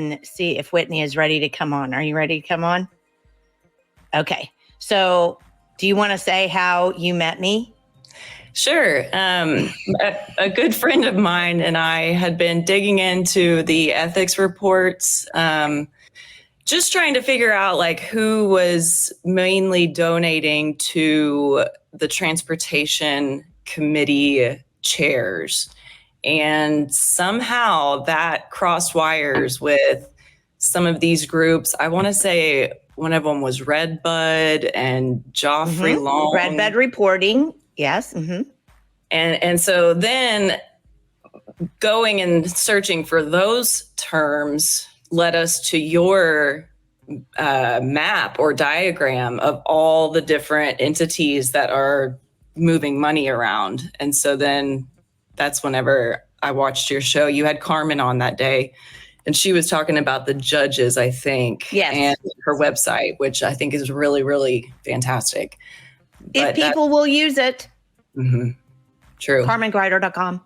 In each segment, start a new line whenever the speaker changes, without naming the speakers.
and see if Whitney is ready to come on. Are you ready to come on? Okay. So do you want to say how you met me?
Sure. A good friend of mine and I had been digging into the ethics reports, just trying to figure out like who was mainly donating to the transportation committee chairs. And somehow that crossed wires with some of these groups. I want to say one of them was Redbud and Joffrey Long.
Redbud Reporting. Yes. Mm-hmm.
And so then going and searching for those terms led us to your map or diagram of all the different entities that are moving money around. And so then that's whenever I watched your show. You had Carmen on that day, and she was talking about the judges, I think,
yes,
and her website, which I think is really, really fantastic.
If people will use it.
Mm-hmm. True.
CarmenGrider.com.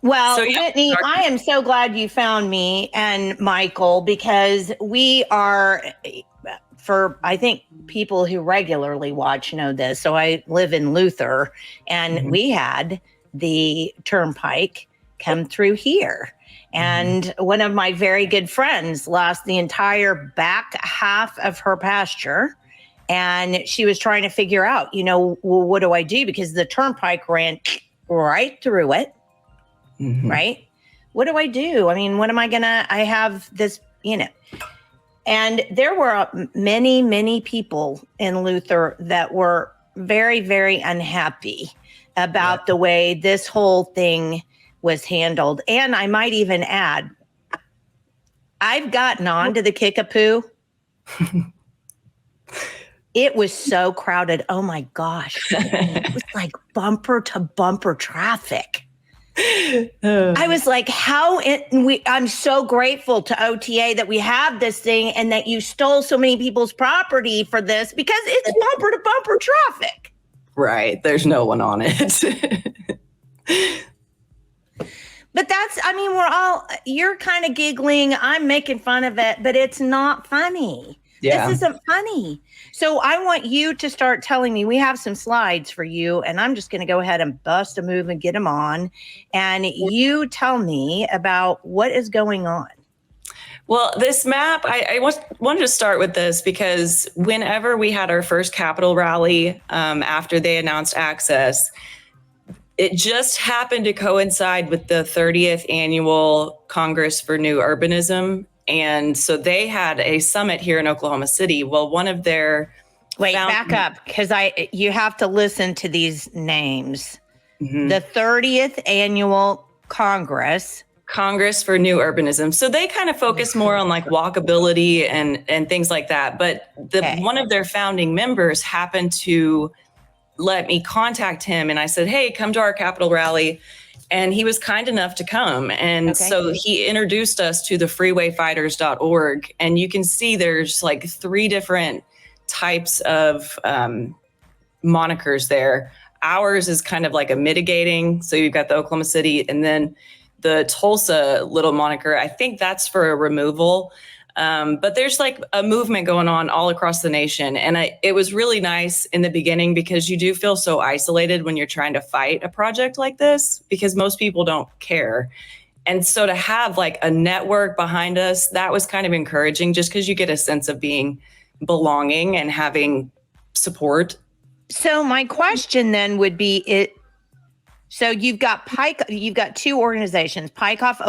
Well, so, Whitney, I am so glad you found me and Michael, because we are, for I think people who regularly watch know this. So I live in Luther, and we had the Turnpike come through here. And one of my very good friends lost the entire back half of her pasture. And she was trying to figure out, well, what do I do? Because the Turnpike ran right through it. Right? What do I do? I mean, what am I I have this, And there were many, many people in Luther that were very, very unhappy about the way this whole thing was handled. And I might even add, I've gotten on to the Kickapoo. It was so crowded. Oh my gosh. It was like bumper to bumper traffic. I was like, I'm so grateful to OTA that we have this thing and that you stole so many people's property for this, because it's bumper to bumper traffic.
Right. There's no one on it.
But you're kind of giggling. I'm making fun of it, but it's not funny. Yeah. This isn't funny. So I want you to start telling me. We have some slides for you, and I'm just going to go ahead and bust a move and get them on. And you tell me about what is going on.
Well, this map, I wanted to start with this because whenever we had our first Capitol rally after they announced access, it just happened to coincide with the 30th annual Congress for New Urbanism. And so they had a summit here in Oklahoma City. Well, one of their
back up, because you have to listen to these names. The 30th annual Congress
for New Urbanism. So they kind of focus more on like walkability and things like that. But one of their founding members happened to let me contact him, and I said, hey, come to our Capitol rally. And he was kind enough to come. And so he introduced us to the freewayfighters.org. And you can see there's like 3 different types of monikers there. Ours is kind of like a mitigating. So you've got the Oklahoma City, and then the Tulsa little moniker. I think that's for a removal. But there's like a movement going on all across the nation. And it was really nice in the beginning, because you do feel so isolated when you're trying to fight a project like this, because most people don't care. And so to have like a network behind us, that was kind of encouraging, just because you get a sense of being belonging and having support.
So my question then would be, so you've got PIKE, you've got 2 organizations, PIKE off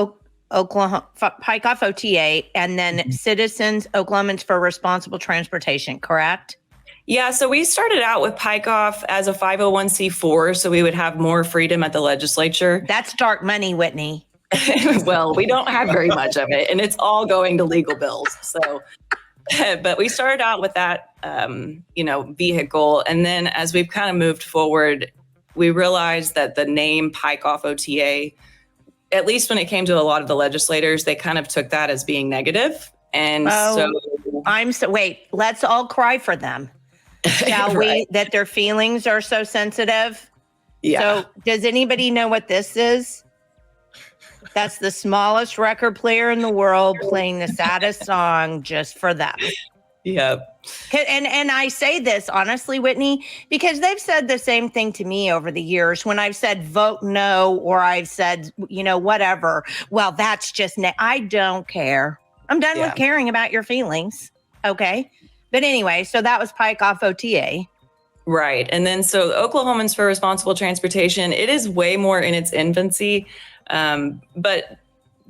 Oklahoma, PIKE off OTA, and then Citizens Oklahomans for Responsible Transportation, correct?
Yeah, so we started out with PIKE off as a 501c4, so we would have more freedom at the legislature.
That's dark money, Whitney.
Well, we don't have very much of it, and it's all going to legal bills. So, but we started out with that, vehicle, and then as we've kind of moved forward, we realized that the name PIKE off OTA, at least when it came to a lot of the legislators, they kind of took that as being negative. And
wait, let's all cry for them. Shall we? That their feelings are so sensitive.
Yeah.
So does anybody know what this is? That's the smallest record player in the world playing the saddest song just for them.
Yep.
And I say this honestly, Whitney, because they've said the same thing to me over the years when I've said vote no, or I've said, whatever. Well, that's just, I don't care. I'm done with caring about your feelings. Okay. But anyway, so that was Pike off OTA.
Right. And then so Oklahomans for Responsible Transportation, it is way more in its infancy. But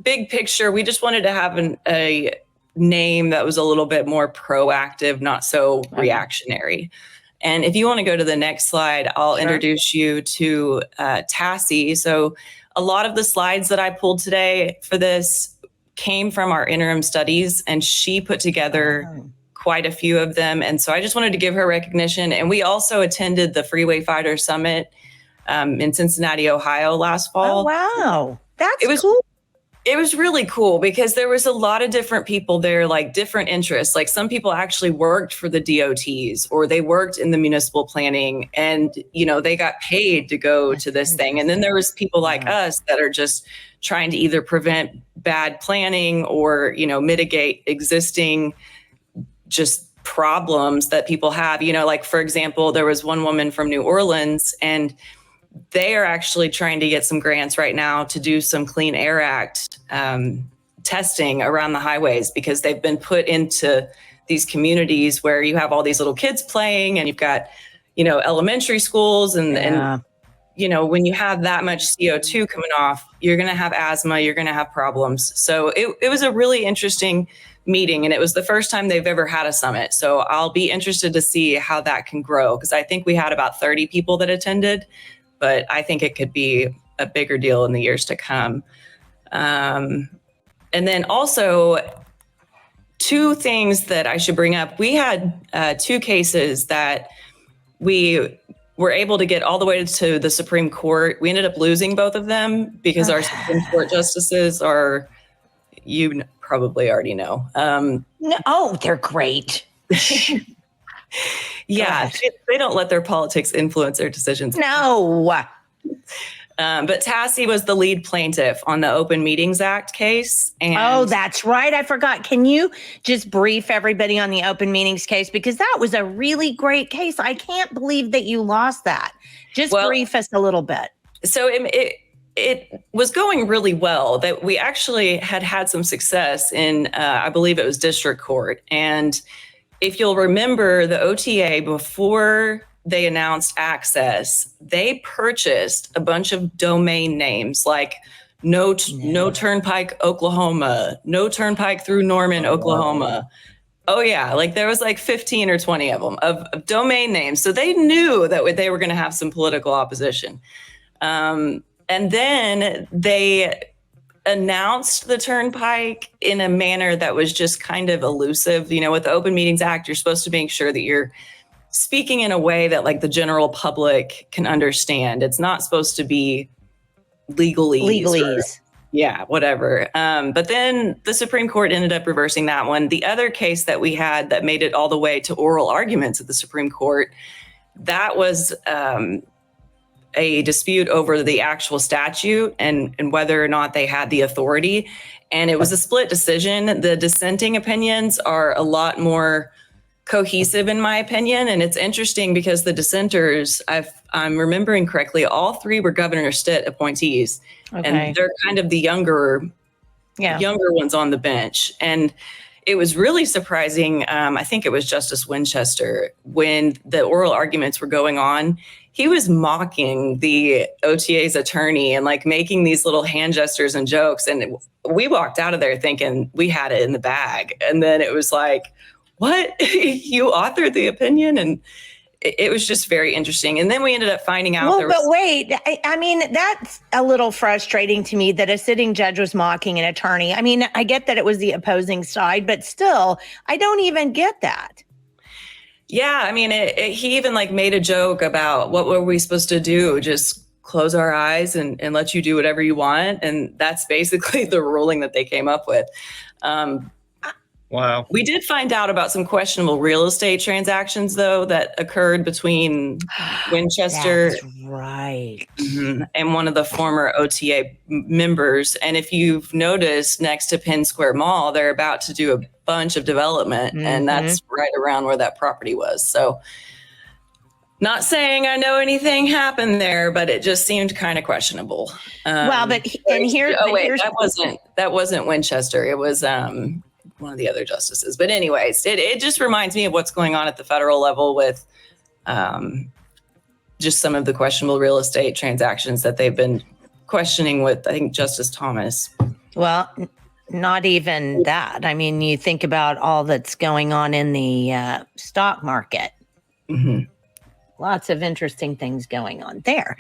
big picture, we just wanted to have a name that was a little bit more proactive, not so reactionary. And if you want to go to the next slide, I'll introduce you to Tassie. So a lot of the slides that I pulled today for this came from our interim studies, and she put together quite a few of them. And so I just wanted to give her recognition. And we also attended the Freeway Fighter Summit in Cincinnati, Ohio last fall.
Oh, wow. That's cool.
It was really cool because there was a lot of different people there, like different interests. Like some people actually worked for the DOTs, or they worked in the municipal planning, and, they got paid to go to this thing. And then there was people like us that are just trying to either prevent bad planning or, mitigate existing just problems that people have. Like, for example, there was one woman from New Orleans, and they are actually trying to get some grants right now to do some Clean Air Act testing around the highways, because they've been put into these communities where you have all these little kids playing, and you've got, elementary schools and when you have that much CO2 coming off, you're going to have asthma, you're going to have problems. So it was a really interesting meeting, and it was the first time they've ever had a summit. So I'll be interested to see how that can grow, because I think we had about 30 people that attended, but I think it could be a bigger deal in the years to come. And then also, two things that I should bring up. We had two cases that we were able to get all the way to the Supreme Court. We ended up losing both of them because our Supreme Court justices are, you probably already know.
No, they're great.
Yeah, they don't let their politics influence their decisions.
No.
But Tassie was the lead plaintiff on the Open Meetings Act case.
And that's right. I forgot. Can you just brief everybody on the Open Meetings case? Because that was a really great case. I can't believe that you lost that. Just brief us a little bit.
So it was going really well. That we actually had some success in, I believe it was district court. And if you'll remember, the OTA, before they announced access, they purchased a bunch of domain names like no Turnpike, Oklahoma, no Turnpike through Norman, Oklahoma. Oh yeah, like there was like 15 or 20 of them of domain names. So they knew that they were going to have some political opposition. And then they announced the Turnpike in a manner that was just kind of elusive. With the Open Meetings Act, you're supposed to make sure that you're speaking in a way that like the general public can understand. It's not supposed to be legalese. Whatever. But then the Supreme Court ended up reversing that one. The other case that we had that made it all the way to oral arguments at the Supreme Court, that was a dispute over the actual statute and whether or not they had the authority. And it was a split decision. The dissenting opinions are a lot more cohesive, in my opinion. And it's interesting because the dissenters, I'm remembering correctly, all three were Governor Stitt appointees. Okay. And they're kind of the younger ones on the bench. And it was really surprising. I think it was Justice Winchester, when the oral arguments were going on, he was mocking the OTA's attorney and like making these little hand gestures and jokes. And we walked out of there thinking we had it in the bag. And then it was like, what? You authored the opinion? And it was just very interesting. And then we ended up finding out.
Well, but wait, I mean, that's a little frustrating to me that a sitting judge was mocking an attorney. I mean, I get that it was the opposing side, but still, I don't even get that.
Yeah, I mean, he even like made a joke about what were we supposed to do? Just close our eyes and let you do whatever you want. And that's basically the ruling that they came up with.
Wow.
We did find out about some questionable real estate transactions, though, that occurred between Winchester
right.
And one of the former OTA members. And if you've noticed, next to Penn Square Mall, they're about to do a bunch of development, and that's right around where that property was. So not saying I know anything happened there, but it just seemed kind of questionable.
Well,
that wasn't Winchester. It was one of the other justices. But anyways, it just reminds me of what's going on at the federal level with just some of the questionable real estate transactions that they've been questioning with, I think, Justice Thomas.
Well, not even that. I mean, you think about all that's going on in the stock market. Lots of interesting things going on there.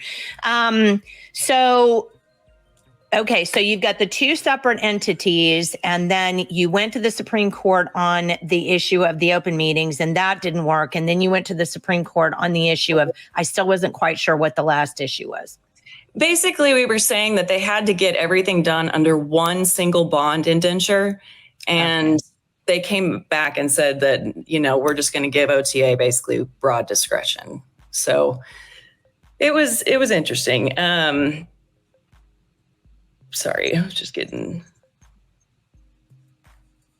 So you've got the two separate entities, and then you went to the Supreme Court on the issue of the open meetings, and that didn't work. And then you went to the Supreme Court on the issue of, I still wasn't quite sure what the last issue was.
Basically, we were saying that they had to get everything done under one single bond indenture, and they came back and said that, we're just going to give OTA basically broad discretion. So it was interesting. Sorry, I was just getting.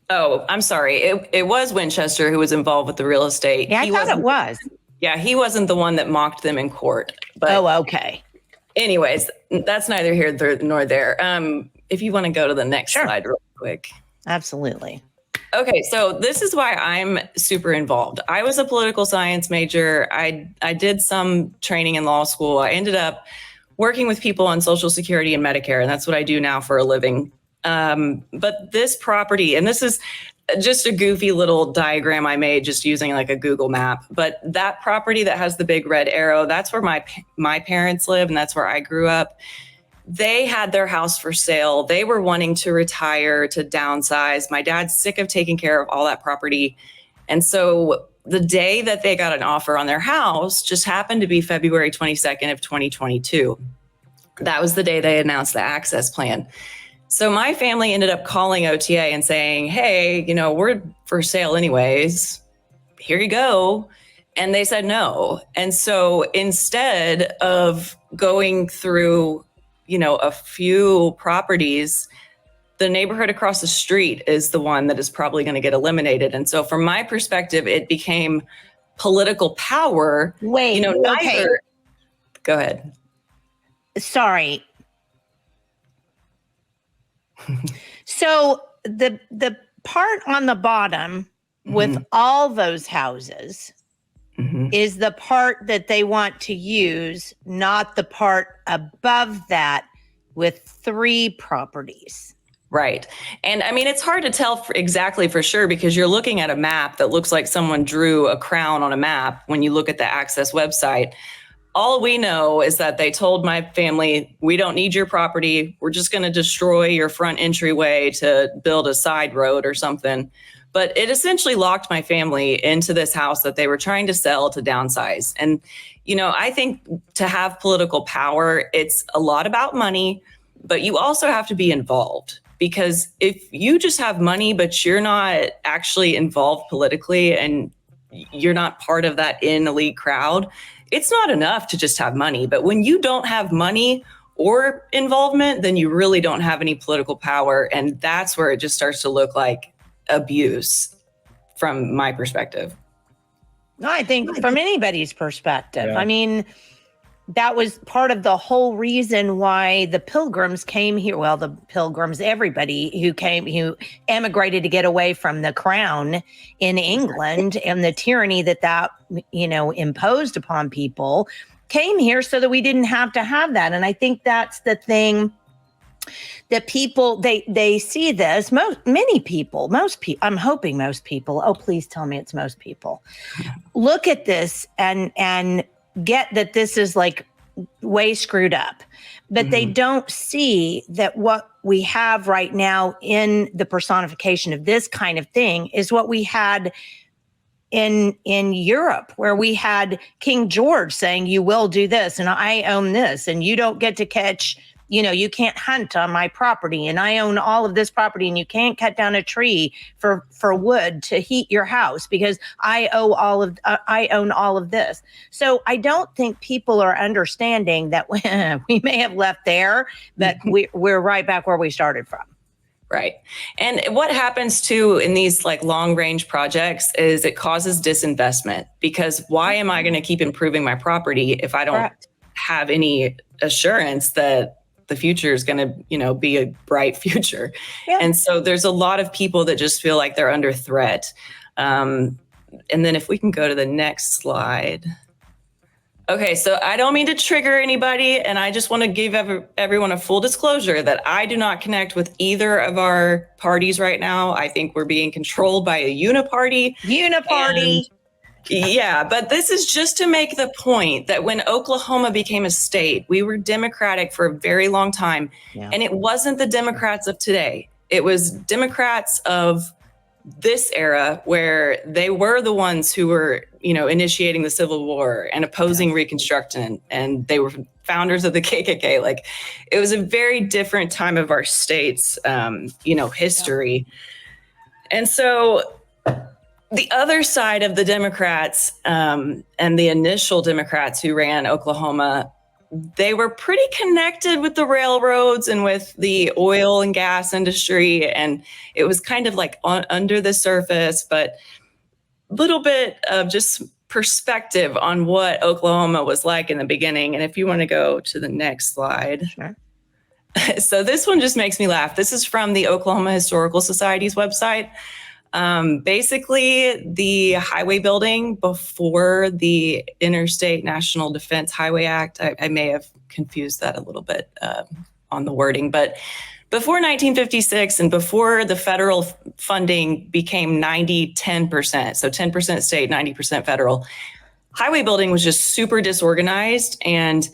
Oh, I'm sorry. It was Winchester who was involved with the real estate.
Yeah, I thought it was.
Yeah, he wasn't the one that mocked them in court. But
okay.
Anyways, that's neither here nor there. If you want to go to the next slide real quick.
Absolutely.
Okay, so this is why I'm super involved. I was a political science major. I did some training in law school. I ended up working with people on Social Security and Medicare, and that's what I do now for a living. But this property, and this is just a goofy little diagram I made just using like a Google map, but that property that has the big red arrow, that's where my parents live, and that's where I grew up. They had their house for sale. They were wanting to retire, to downsize. My dad's sick of taking care of all that property. And so the day that they got an offer on their house just happened to be February 22nd of 2022. That was the day they announced the access plan. So my family ended up calling OTA and saying, hey, we're for sale anyways. Here you go. And they said no. And so instead of going through a few properties, the neighborhood across the street is the one that is probably going to get eliminated. And so from my perspective, it became political power.
Wait, okay.
Go ahead.
Sorry. So the part on the bottom with all those houses is the part that they want to use, not the part above that with 3 properties.
Right. And I mean, it's hard to tell exactly for sure because you're looking at a map that looks like someone drew a crown on a map when you look at the Access website. All we know is that they told my family, we don't need your property. We're just going to destroy your front entryway to build a side road or something. But it essentially locked my family into this house that they were trying to sell to downsize. And, I think to have political power, it's a lot about money, but you also have to be involved. Because if you just have money, but you're not actually involved politically and you're not part of that elite crowd, it's not enough to just have money. But when you don't have money or involvement, then you really don't have any political power. And that's where it just starts to look like abuse from my perspective.
No, I think from anybody's perspective. Yeah. I mean, that was part of the whole reason why the Pilgrims came here. Well, the Pilgrims, everybody who emigrated to get away from the crown in England and the tyranny that imposed upon people, came here so that we didn't have to have that. And I think that's the thing that people, they see this, many people, I'm hoping most people, oh, please tell me it's most people, look at this and get that this is like way screwed up, but they don't see that what we have right now in the personification of this kind of thing is what we had in Europe, where we had King George saying, you will do this and I own this and you don't get to catch you can't hunt on my property, and I own all of this property, and you can't cut down a tree for wood to heat your house because I own all of this. So I don't think people are understanding that we may have left there, but we're right back where we started from.
Right. And what happens too in these like long range projects is it causes disinvestment, because why am I going to keep improving my property if I don't have any assurance that the future is going to, be a bright future? Yeah. And so there's a lot of people that just feel like they're under threat. And then if we can go to the next slide. Okay, so I don't mean to trigger anybody, and I just want to give everyone a full disclosure that I do not connect with either of our parties right now. I think we're being controlled by a uniparty. Yeah, but this is just to make the point that when Oklahoma became a state, we were Democratic for a very long time, and it wasn't the Democrats of today. It was Democrats of this era where they were the ones who were, initiating the Civil War and opposing Reconstruction, and they were founders of the KKK. Like, it was a very different time of our state's, history. And so the other side of the Democrats and the initial Democrats who ran Oklahoma, they were pretty connected with the railroads and with the oil and gas industry. And it was kind of like under the surface, but a little bit of just perspective on what Oklahoma was like in the beginning. And if you want to go to the next slide. Sure. So this one just makes me laugh. This is from the Oklahoma Historical Society's website. Basically, the highway building before the Interstate National Defense Highway Act, I may have confused that a little bit on the wording, but before 1956 and before the federal funding became 10%, so 10% state, 90% federal, highway building was just super disorganized. And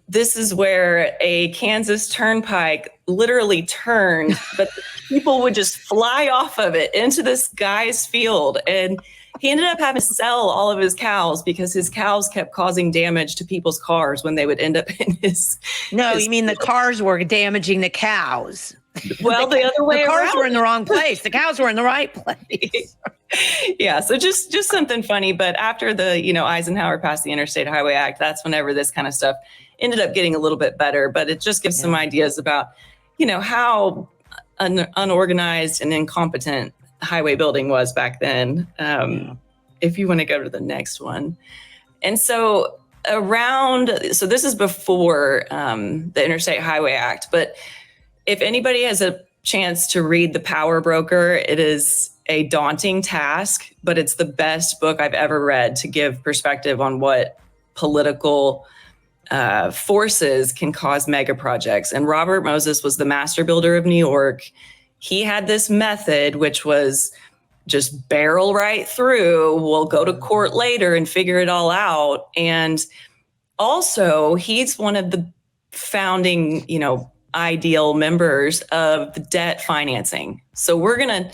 this is where a Kansas turnpike literally turned, but people would just fly off of it into this guy's field. And he ended up having to sell all of his cows because his cows kept causing damage to people's cars when they would end up in his.
No, you mean the cars were damaging the cows?
Well, the other way around.
The cars were in the wrong place. The cows were in the right place.
Yeah, so just something funny. But after the, Eisenhower passed the Interstate Highway Act, that's whenever this kind of stuff ended up getting a little bit better. But it just gives some ideas about, how unorganized and incompetent highway building was back then. If you want to go to the next one. And so so this is before the Interstate Highway Act, but if anybody has a chance to read The Power Broker, it is a daunting task, but it's the best book I've ever read to give perspective on what political forces can cause mega projects. And Robert Moses was the master builder of New York. He had this method, which was just barrel right through. We'll go to court later and figure it all out. And also, he's one of the founding, ideal members of the debt financing. So we're going to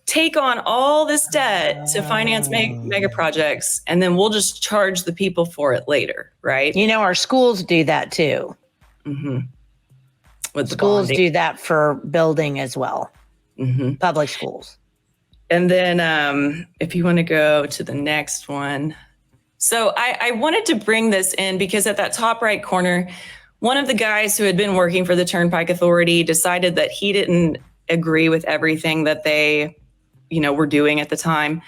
take on all this debt to finance mega projects, and then we'll just charge the people for it later, right?
Our schools do that too.
Mm-hmm. With the
schools
bonding.
Do that for building as well. Mm-hmm. Public schools.
And then if you want to go to the next one. So I wanted to bring this in because at that top right corner, one of the guys who had been working for the Turnpike Authority decided that he didn't agree with everything that they, were doing at the time.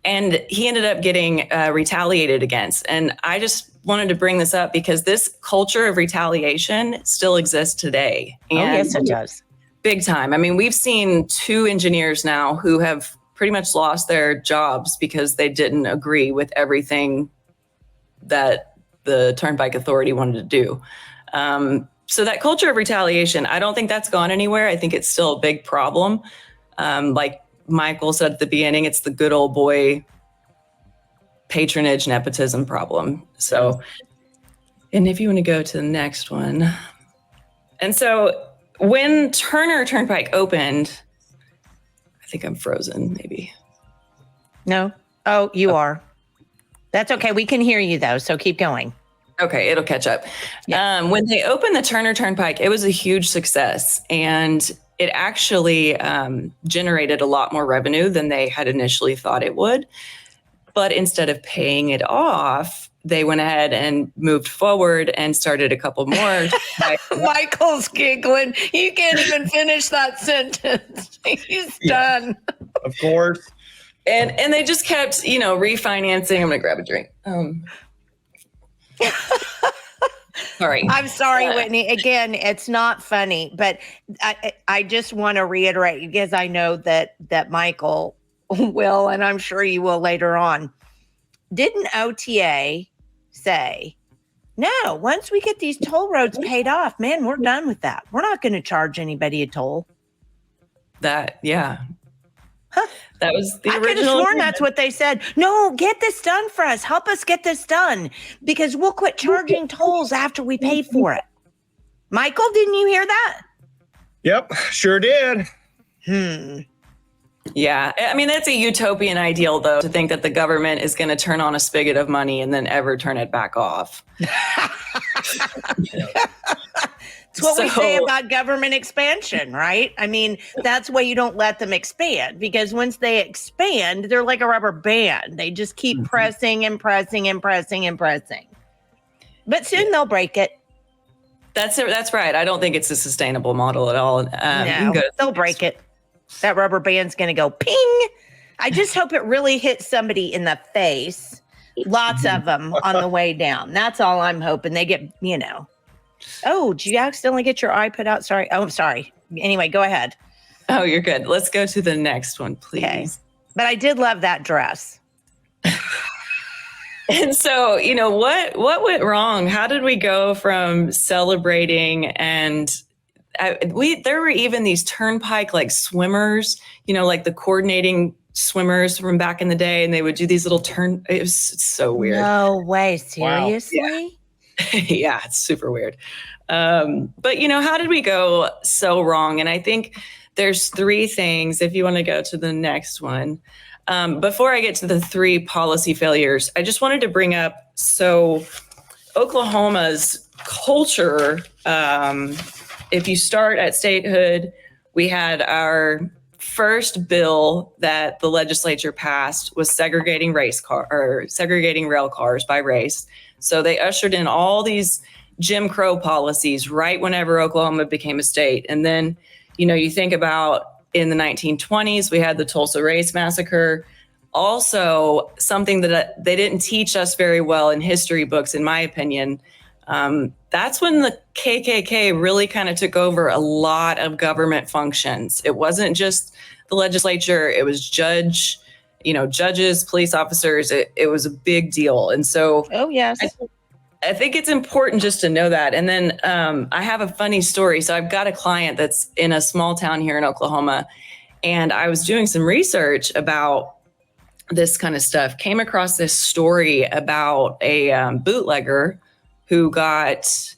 And he ended up getting retaliated against. And I just wanted to bring this up because this culture of retaliation still exists today. And
yes, it does.
Big time. I mean, we've seen 2 engineers now who have pretty much lost their jobs because they didn't agree with everything that the Turnpike Authority wanted to do. So that culture of retaliation, I don't think that's gone anywhere. I think it's still a big problem. Like Michael said at the beginning, it's the good old boy patronage nepotism problem. So, and if you want to go to the next one. And so when Turner Turnpike opened, I think I'm frozen maybe.
No. Oh, you are. That's okay. We can hear you though. So keep going.
Okay, it'll catch up.
Yeah.
When they opened the Turner Turnpike, it was a huge success, and it actually generated a lot more revenue than they had initially thought it would. But instead of paying it off, they went ahead and moved forward and started a couple more.
Michael's giggling. You can't even finish that sentence. He's done.
Of course.
And they just kept, refinancing. I'm going to grab a drink. Sorry.
I'm sorry, Whitney. Again, it's not funny, but I just want to reiterate, because I know that Michael will, and I'm sure you will later on. Didn't OTA say, no, once we get these toll roads paid off, man, we're done with that. We're not going to charge anybody a toll.
Yeah. Huh. That was the original.
I could have sworn that's what they said. No, get this done for us. Help us get this done, because we'll quit charging tolls after we pay for it. Michael, didn't you hear that?
Yep, sure did.
Yeah. I mean, that's a utopian ideal, though, to think that the government is going to turn on a spigot of money and then ever turn it back off.
It's what we say about government expansion, right? I mean, that's why you don't let them expand, because once they expand, they're like a rubber band. They just keep pressing and pressing and pressing and pressing. But soon they'll break it.
That's right. I don't think it's a sustainable model at all.
No, they'll break it. That rubber band's going to go ping. I just hope it really hits somebody in the face. Lots of them on the way down. That's all I'm hoping. They get, Oh, did you accidentally get your eye put out? Sorry. Oh, I'm sorry. Anyway, go ahead.
Oh, you're good. Let's go to the next one, please. Okay.
But I did love that dress.
And so, what went wrong? How did we go from celebrating and there were even these turnpike like swimmers, like the coordinating swimmers from back in the day, and they would do these little it was so weird.
No way. Seriously?
Wow. Yeah, it's super weird. But how did we go so wrong? And I think there's three things, if you want to go to the next one. Before I get to the three policy failures, I just wanted to bring up, so Oklahoma's culture, if you start at statehood, we had our first bill that the legislature passed was segregating rail cars by race. So they ushered in all these Jim Crow policies right whenever Oklahoma became a state. And then, you think about in the 1920s, we had the Tulsa Race Massacre. Also, something that they didn't teach us very well in history books, in my opinion. That's when the KKK really kind of took over a lot of government functions. It wasn't just the legislature, it was judges, police officers. It was a big deal. And so I think it's important just to know that. And then I have a funny story. So I've got a client that's in a small town here in Oklahoma, and I was doing some research about this kind of stuff, came across this story about a bootlegger who got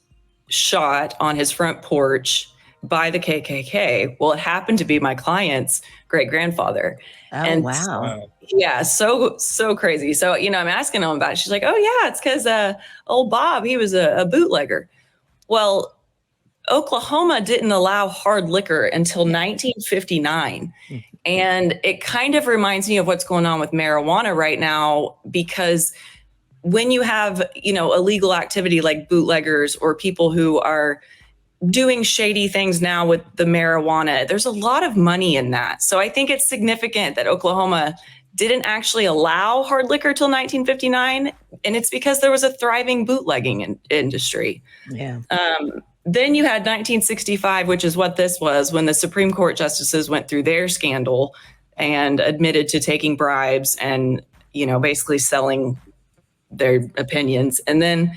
shot on his front porch by the KKK. Well, it happened to be my client's great-grandfather.
Oh, and wow.
Yeah, so crazy. So, I'm asking him about it. She's like, oh, yeah, it's because old Bob, he was a bootlegger. Well, Oklahoma didn't allow hard liquor until 1959. And it kind of reminds me of what's going on with marijuana right now, because when you have, illegal activity like bootleggers or people who are doing shady things now with the marijuana, there's a lot of money in that. So I think it's significant that Oklahoma didn't actually allow hard liquor till 1959. And it's because there was a thriving bootlegging industry.
Yeah.
Then you had 1965, which is what this was, when the Supreme Court justices went through their scandal and admitted to taking bribes and, basically selling their opinions. And then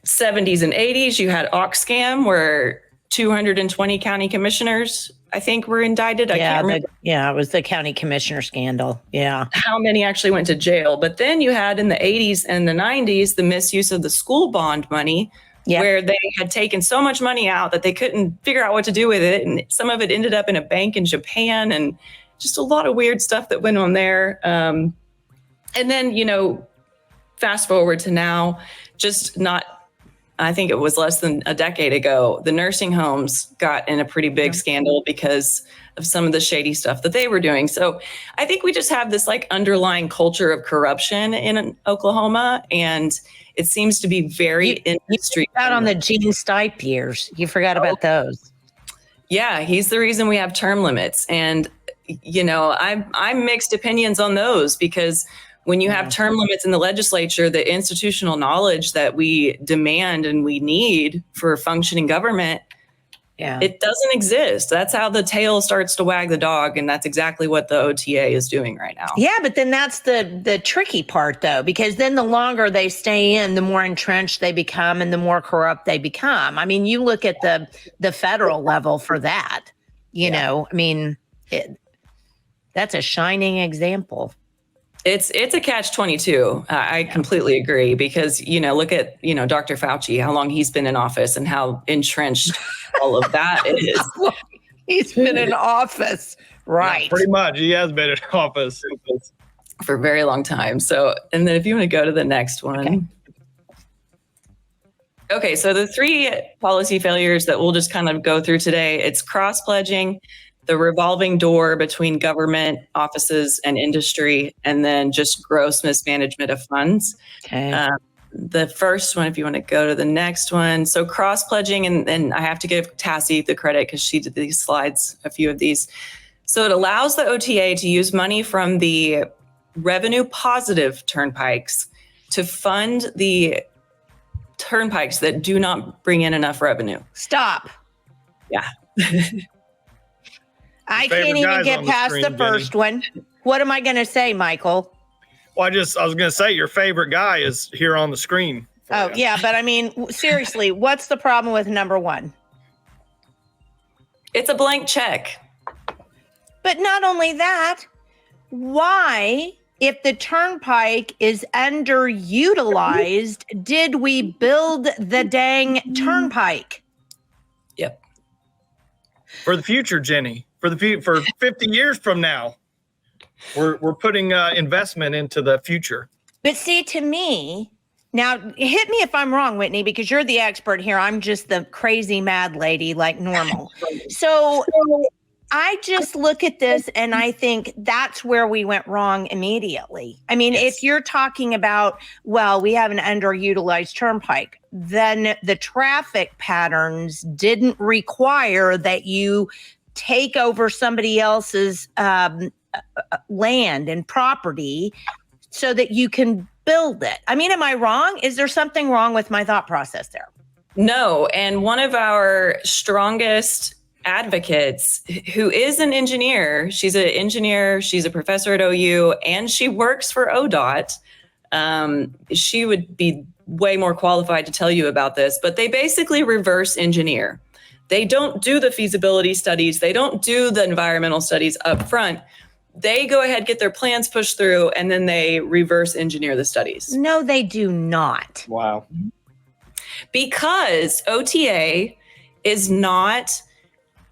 70s and 80s, you had Ox Scam, where 220 county commissioners, I think, were indicted. I can't remember.
It was the county commissioner scandal. Yeah.
How many actually went to jail? But then you had in the 80s and the 90s, the misuse of the school bond money, where they had taken so much money out that they couldn't figure out what to do with it. And some of it ended up in a bank in Japan, and just a lot of weird stuff that went on there. And then, fast forward to now, I think it was less than a decade ago, the nursing homes got in a pretty big scandal because of some of the shady stuff that they were doing. So I think we just have this like underlying culture of corruption in Oklahoma, and it seems to be very industry.
You forgot on the Gene Stipe years. You forgot about those.
Yeah, he's the reason we have term limits. And, you know, I'm mixed opinions on those, because when you have term limits in the legislature, the institutional knowledge that we demand and we need for functioning government, it doesn't exist. That's how the tail starts to wag the dog. And that's exactly what the OTA is doing right now.
Yeah, but then that's the tricky part, though, because then the longer they stay in, the more entrenched they become and the more corrupt they become. I mean, you look at the federal level for that, you know, I mean, that's a shining example.
It's a catch-22. I completely agree, because, you know, look at, you know, Dr. Fauci, how long he's been in office and how entrenched all of that is.
He's been in office, right?
Yeah, pretty much. He has been in office
for a very long time. So, and then if you want to go to the next one. Okay, so the 3 policy failures that we'll just kind of go through today, it's cross-pledging, the revolving door between government offices and industry, and then just gross mismanagement of funds.
Okay.
The first one, if you want to go to the next one. So cross-pledging, and I have to give Tassie the credit because she did these slides, a few of these. So it allows the OTA to use money from the revenue positive turnpikes to fund the turnpikes that do not bring in enough revenue.
Stop.
Yeah.
I can't even get past the first one. What am I going to say, Michael?
Well, I was going to say your favorite guy is here on the screen.
Oh, yeah. But I mean, seriously, what's the problem with number 1?
It's a blank check.
But not only that, why, if the turnpike is underutilized, did we build the dang turnpike?
Yep.
For the future, Jenny. For 50 years from now, we're putting investment into the future.
But see, to me, now hit me if I'm wrong, Whitney, because you're the expert here. I'm just the crazy mad lady like normal. So I just look at this and I think that's where we went wrong immediately. I mean, if you're talking about, well, we have an underutilized turnpike, then the traffic patterns didn't require that you take over somebody else's land and property so that you can build it. I mean, am I wrong? Is there something wrong with my thought process there?
No. And one of our strongest advocates, who is an engineer, she's an engineer, she's a professor at OU, and she works for ODOT. She would be way more qualified to tell you about this, but they basically reverse engineer. They don't do the feasibility studies. They don't do the environmental studies up front. They go ahead, get their plans pushed through, and then they reverse engineer the studies.
No, they do not.
Wow.
Because OTA is not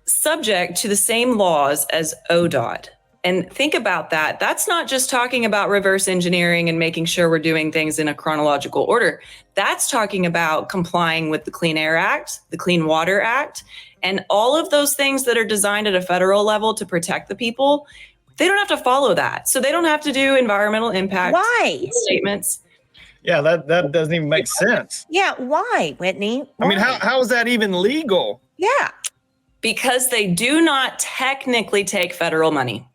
subject to the same laws as ODOT. And think about that. That's not just talking about reverse engineering and making sure we're doing things in a chronological order. That's talking about complying with the Clean Air Act, the Clean Water Act, and all of those things that are designed at a federal level to protect the people. They don't have to follow that. So they don't have to do environmental impact statements.
Yeah, that doesn't even make sense.
Yeah, why, Whitney? Why?
I mean, how is that even legal?
Yeah.
Because they do not technically take federal money.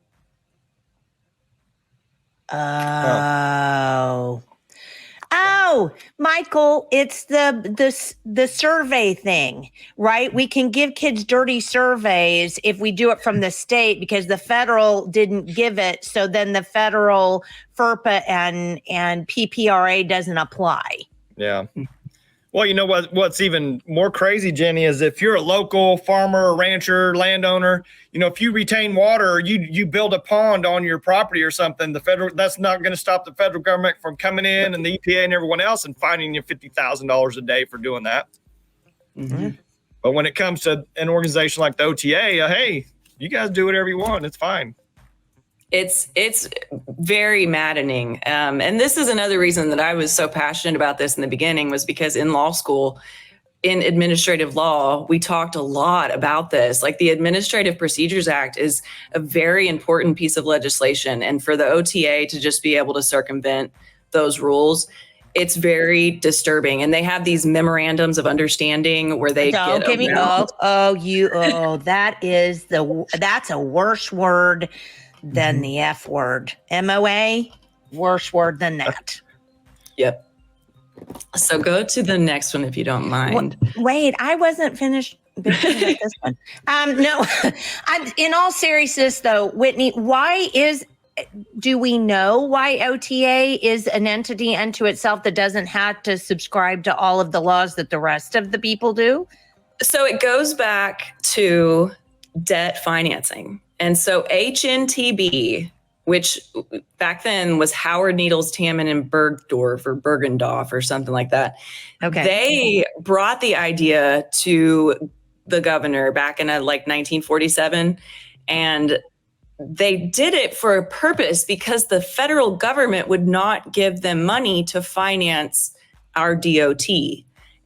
Oh, Michael, it's the survey thing, right? We can give kids dirty surveys if we do it from the state because the federal didn't give it. So then the federal FERPA and PPRA doesn't apply.
Yeah. Well, you know what's even more crazy, Jenny, is if you're a local farmer, rancher, landowner, you know, if you retain water or you build a pond on your property or something, that's not going to stop the federal government from coming in and the EPA and everyone else and fining you $50,000 a day for doing that.
Mm-hmm.
But when it comes to an organization like the OTA, hey, you guys do whatever you want. It's fine.
It's very maddening. And this is another reason that I was so passionate about this in the beginning, was because in law school, in administrative law, we talked a lot about this. Like the Administrative Procedures Act is a very important piece of legislation. And for the OTA to just be able to circumvent those rules, it's very disturbing. And they have these memorandums of understanding where they
that's a worse word than the F word. MOA, worse word than that.
Yep. So go to the next one if you don't mind.
Wait, I wasn't finished with this one. No, in all seriousness though, Whitney, do we know why OTA is an entity unto itself that doesn't have to subscribe to all of the laws that the rest of the people do?
So it goes back to debt financing. And so HNTB, which back then was Howard Needles, Tammen, and Bergdorf or Bergendorf or something like that.
Okay.
They brought the idea to the governor back in 1947. And they did it for a purpose because the federal government would not give them money to finance our DOT.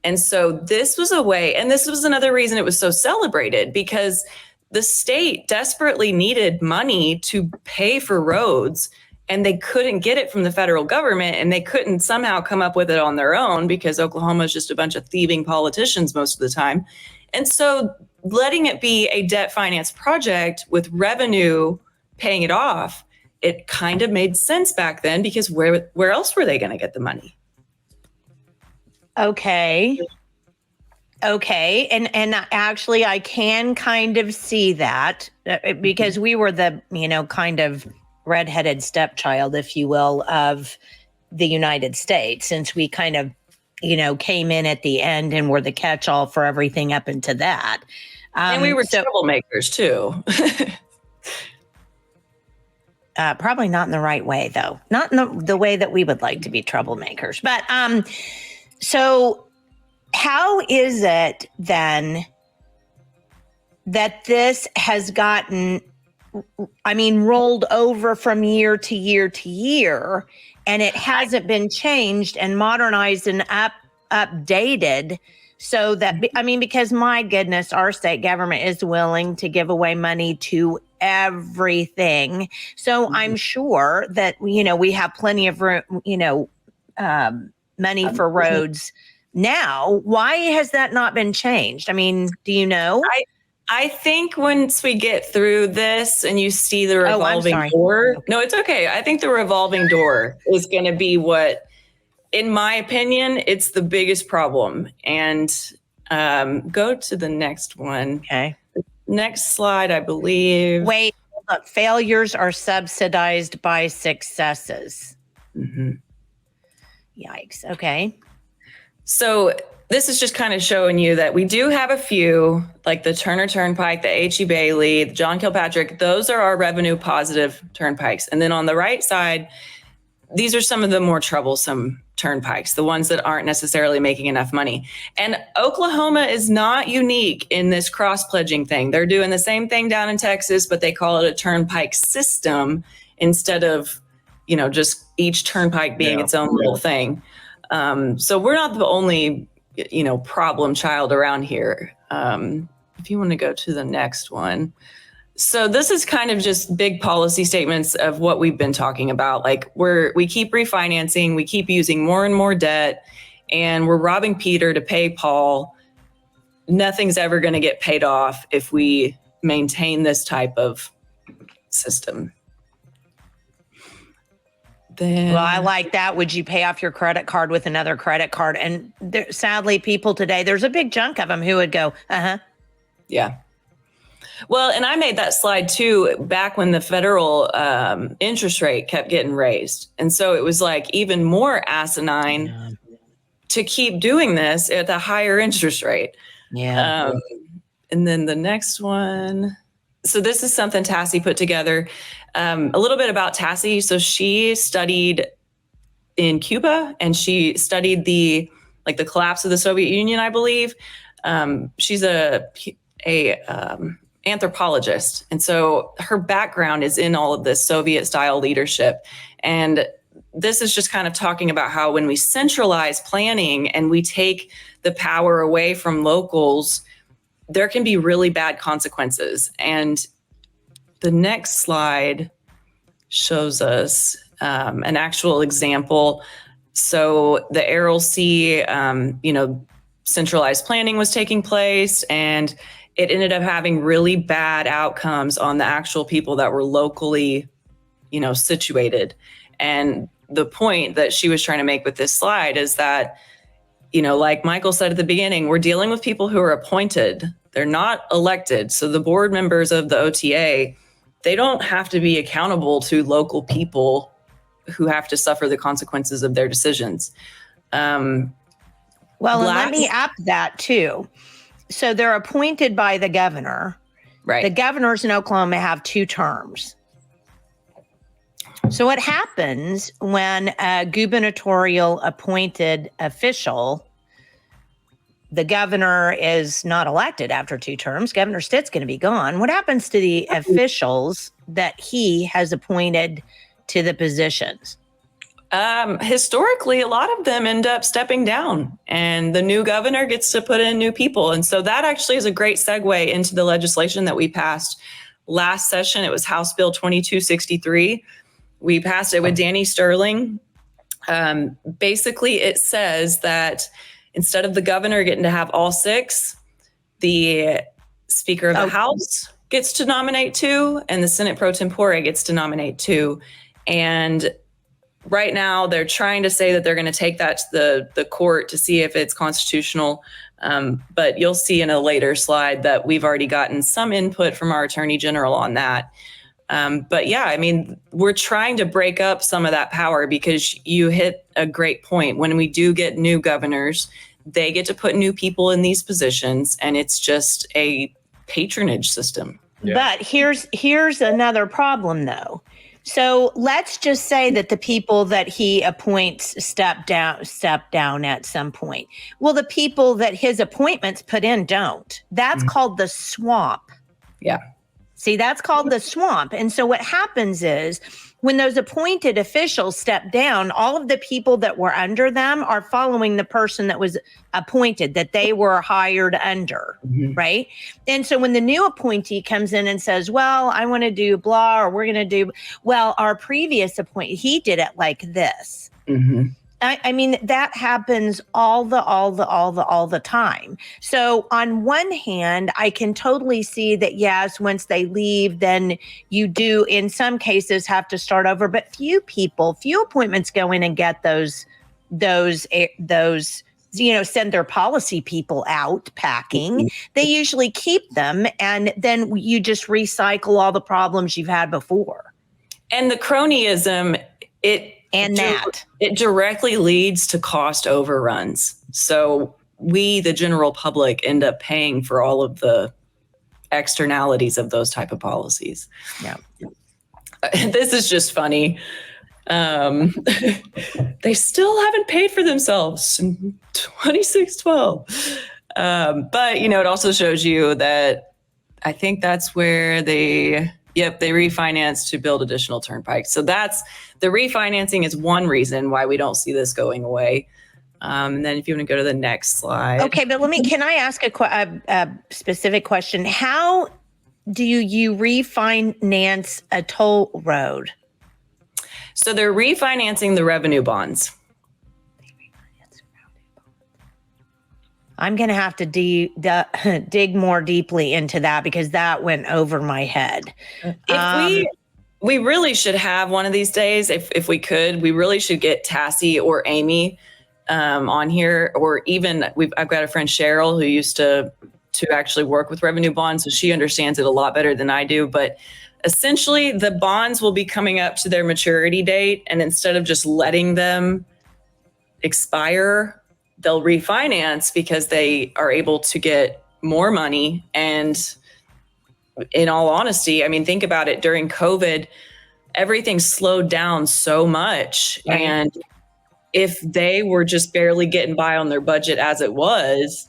And so this was a way, and this was another reason it was so celebrated, because the state desperately needed money to pay for roads, and they couldn't get it from the federal government, and they couldn't somehow come up with it on their own because Oklahoma is just a bunch of thieving politicians most of the time. And so letting it be a debt finance project with revenue paying it off, it kind of made sense back then, because where else were they going to get the money?
Okay. And actually I can kind of see that because we were the, kind of redheaded stepchild, if you will, of the United States, since we kind of, came in at the end and were the catch-all for everything up into that.
And we were troublemakers too.
Probably not in the right way, though. Not in the way that we would like to be troublemakers. But so how is it then that this has gotten, rolled over from year to year to year, and it hasn't been changed and modernized and updated so that, because my goodness, our state government is willing to give away money to everything. So I'm sure that, we have plenty of room, money for roads now. Why has that not been changed? Do you know?
I think once we get through this and you see the revolving door, no, it's okay. I think the revolving door is going to be what, in my opinion, it's the biggest problem. And go to the next one.
Okay.
Next slide, I believe.
Wait, look, failures are subsidized by successes.
Mm-hmm.
Yikes. Okay.
So this is just kind of showing you that we do have a few, like the Turner Turnpike, the H.E. Bailey, the John Kilpatrick. Those are our revenue positive turnpikes. And then on the right side, these are some of the more troublesome turnpikes, the ones that aren't necessarily making enough money. And Oklahoma is not unique in this cross-pledging thing. They're doing the same thing down in Texas, but they call it a turnpike system instead of, just each turnpike being its own little thing. So we're not the only, problem child around here. If you want to go to the next one. So this is kind of just big policy statements of what we've been talking about. Like we keep refinancing, we keep using more and more debt, and we're robbing Peter to pay Paul. Nothing's ever going to get paid off if we maintain this type of system. Then,
well, I like that. Would you pay off your credit card with another credit card? And sadly, people today, there's a big chunk of them who would go,
yeah. Well, and I made that slide too back when the federal interest rate kept getting raised. And so it was like even more asinine to keep doing this at the higher interest rate.
Yeah.
And then the next one. So this is something Tassie put together. A little bit about Tassie. So she studied in Cuba, and she studied the collapse of the Soviet Union, I believe. She's a anthropologist. And so her background is in all of this Soviet style leadership. And this is just kind of talking about how when we centralize planning and we take the power away from locals, there can be really bad consequences. And the next slide shows us an actual example. So the RLC, centralized planning was taking place, and it ended up having really bad outcomes on the actual people that were locally, situated. And the point that she was trying to make with this slide is that, like Michael said at the beginning, we're dealing with people who are appointed. They're not elected. So the board members of the OTA, they don't have to be accountable to local people who have to suffer the consequences of their decisions. And
let me up that too. So they're appointed by the governor.
Right.
The governors in Oklahoma have 2 terms. So what happens when a gubernatorial appointed official, the governor is not elected after 2 terms, Governor Stitt's going to be gone. What happens to the officials that he has appointed to the positions?
Historically, a lot of them end up stepping down, and the new governor gets to put in new people. And so that actually is a great segue into the legislation that we passed last session. It was House Bill 2263. We passed it with Danny Sterling. Basically, it says that instead of the governor getting to have all 6, the Speaker of the House gets to nominate 2, and the Senate pro tempore gets to nominate 2. And right now, they're trying to say that they're going to take that to the court to see if it's constitutional. But you'll see in a later slide that we've already gotten some input from our Attorney General on that. But yeah, I mean, we're trying to break up some of that power, because you hit a great point. When we do get new governors, they get to put new people in these positions, and it's just a patronage system.
Yeah. But here's another problem, though. So let's just say that the people that he appoints step down at some point. Well, the people that his appointments put in don't. That's called the swamp.
Yeah.
See, that's called the swamp. And so what happens is when those appointed officials step down, all of the people that were under them are following the person that was appointed, that they were hired under, right? And so when the new appointee comes in and says, well, I want to do blah, or we're going to do, well, our previous appointee, he did it like this. I mean, that happens all the time. So on one hand, I can totally see that, yes, once they leave, then you do, in some cases, have to start over. But few appointments go in and get those, send their policy people out packing. They usually keep them, and then you just recycle all the problems you've had before.
And the cronyism, it directly leads to cost overruns. So we, the general public, end up paying for all of the externalities of those type of policies.
Yeah.
This is just funny. They still haven't paid for themselves in 2612. But, it also shows you that I think that's where they refinanced to build additional turnpikes. So the refinancing is one reason why we don't see this going away. And then if you want to go to the next slide.
Okay, but can I ask a specific question? How do you refinance a toll road?
So they're refinancing the revenue bonds.
I'm going to have to dig more deeply into that, because that went over my head.
If we really should have one of these days, if we could, we really should get Tassie or Amy on here, or even I've got a friend, Cheryl, who used to actually work with revenue bonds, so she understands it a lot better than I do. But essentially, the bonds will be coming up to their maturity date, and instead of just letting them expire, they'll refinance because they are able to get more money. And in all honesty, I mean, think about it. During COVID, everything slowed down so much.
Right.
And if they were just barely getting by on their budget as it was,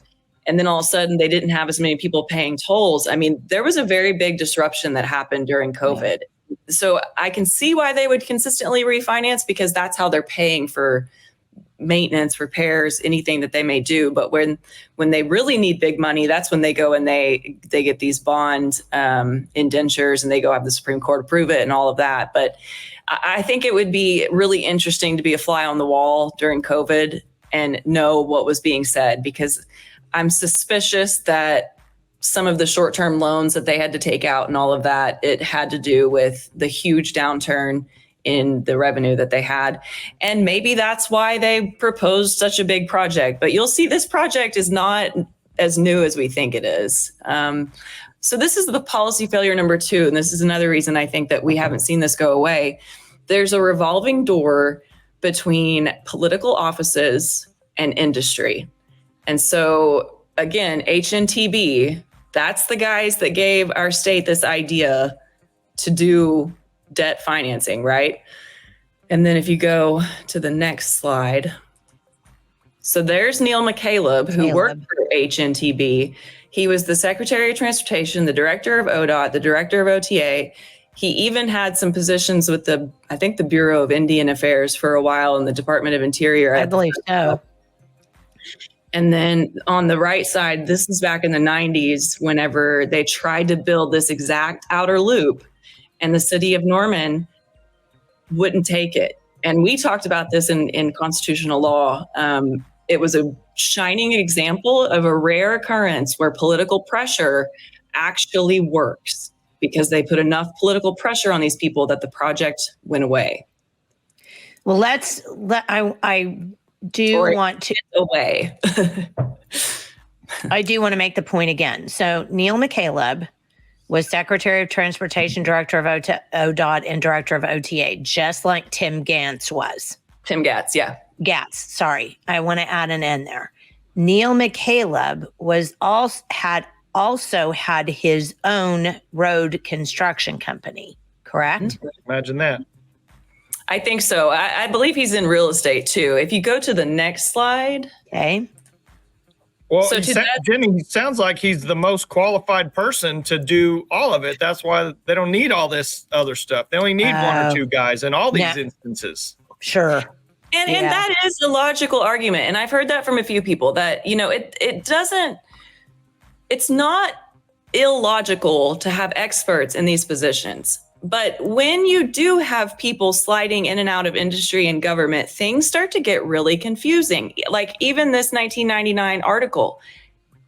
And then all of a sudden they didn't have as many people paying tolls. I mean, there was a very big disruption that happened during COVID. So I can see why they would consistently refinance, because that's how they're paying for maintenance, repairs, anything that they may do. But when they really need big money, that's when they go and they get these bond indentures, and they go have the Supreme Court approve it and all of that. But I think it would be really interesting to be a fly on the wall during COVID and know what was being said, because I'm suspicious that some of the short-term loans that they had to take out and all of that, it had to do with the huge downturn in the revenue that they had. And maybe that's why they proposed such a big project. But you'll see this project is not as new as we think it is. So this is the policy failure number 2. And this is another reason I think that we haven't seen this go away. There's a revolving door between political offices and industry. And so again, HNTB, that's the guys that gave our state this idea to do debt financing, right? And then if you go to the next slide. So there's Neil McCaleb, who worked for HNTB. He was the Secretary of Transportation, the Director of ODOT, the Director of OTA. He even had some positions with the Bureau of Indian Affairs for a while in the Department of Interior.
I believe so.
And then on the right side, this is back in the 90s, whenever they tried to build this exact outer loop, and the city of Norman wouldn't take it. And we talked about this in constitutional law. It was a shining example of a rare occurrence where political pressure actually works, because they put enough political pressure on these people that the project went away.
Well, I do want to make the point again. So Neil McCaleb was Secretary of Transportation, Director of ODOT, and Director of OTA, just like Tim Gantz was.
Tim Gatz, yeah.
Gatz, sorry. I want to add an N there. Neil McCaleb also had his own road construction company, correct?
Imagine that.
I think so. I believe he's in real estate too. If you go to the next slide.
Okay.
Well, so Jenny, sounds like he's the most qualified person to do all of it. That's why they don't need all this other stuff. They only need one or two guys in all these instances.
Sure.
And that is a logical argument. And I've heard that from a few people that, it's not illogical to have experts in these positions. But when you do have people sliding in and out of industry and government, things start to get really confusing. Like even this 1999 article,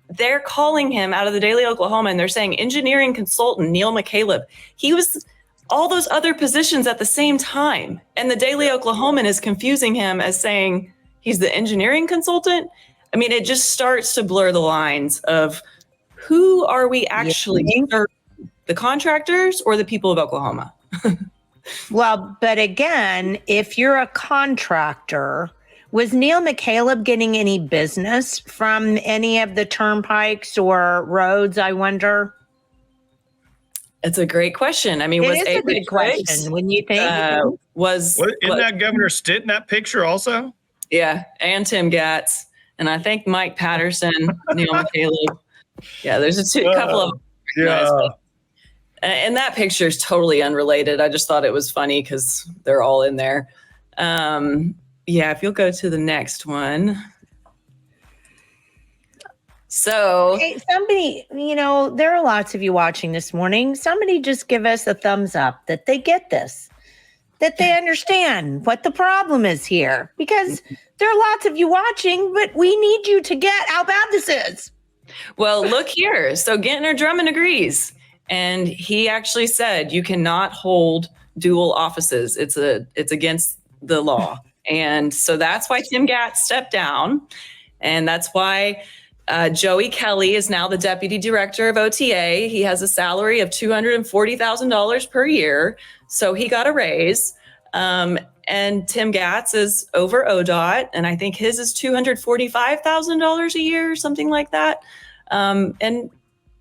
they're calling him out of the Daily Oklahoman. They're saying engineering consultant Neil McCaleb. He was all those other positions at the same time. And the Daily Oklahoman is confusing him as saying he's the engineering consultant. I mean, it just starts to blur the lines of who are we actually serving? The contractors or the people of Oklahoma?
Well, but again, if you're a contractor, was Neil McCaleb getting any business from any of the turnpikes or roads, I wonder?
It's a great question. I mean,
it is a good question when you think.
Isn't that Governor Stitt in that picture also?
Yeah, and Tim Gatz. And I think Mike Patterson, Neil McCaleb. Yeah, there's a couple of guys. And that picture is totally unrelated. I just thought it was funny because they're all in there. If you'll go to the next one. So,
hey, somebody, there are lots of you watching this morning. Somebody just give us a thumbs up that they get this, that they understand what the problem is here. Because there are lots of you watching, but we need you to get how bad this is.
Well, look here. So Gentner Drummond agrees. And he actually said you cannot hold dual offices. It's against the law. And so that's why Tim Gatz stepped down. And that's why Joey Kelly is now the deputy director of OTA. He has a salary of $240,000 per year. So he got a raise. And Tim Gatz is over ODOT. And I think his is $245,000 a year or something like that.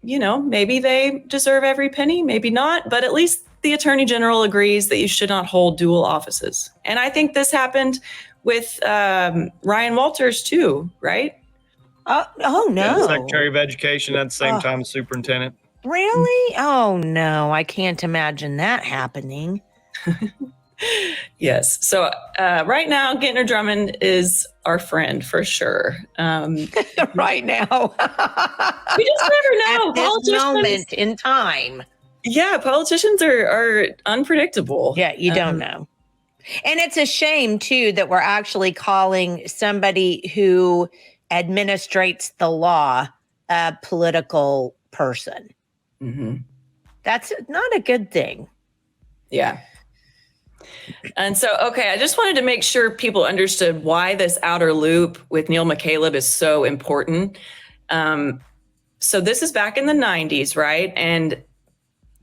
Maybe they deserve every penny, maybe not, but at least the Attorney General agrees that you should not hold dual offices. And I think this happened with Ryan Walters too, right?
Oh no.
Secretary of Education at the same time as superintendent.
Really? Oh no, I can't imagine that happening.
Yes. So right now, Gittner Drummond is our friend for sure.
Right now.
We just never know.
At this moment in time.
Yeah, politicians are unpredictable.
Yeah, you don't know. And it's a shame, too, that we're actually calling somebody who administrates the law a political person.
Mm-hmm.
That's not a good thing.
Yeah. And so, okay, I just wanted to make sure people understood why this outer loop with Neil McCaleb is so important. So this is back in the 90s, right? And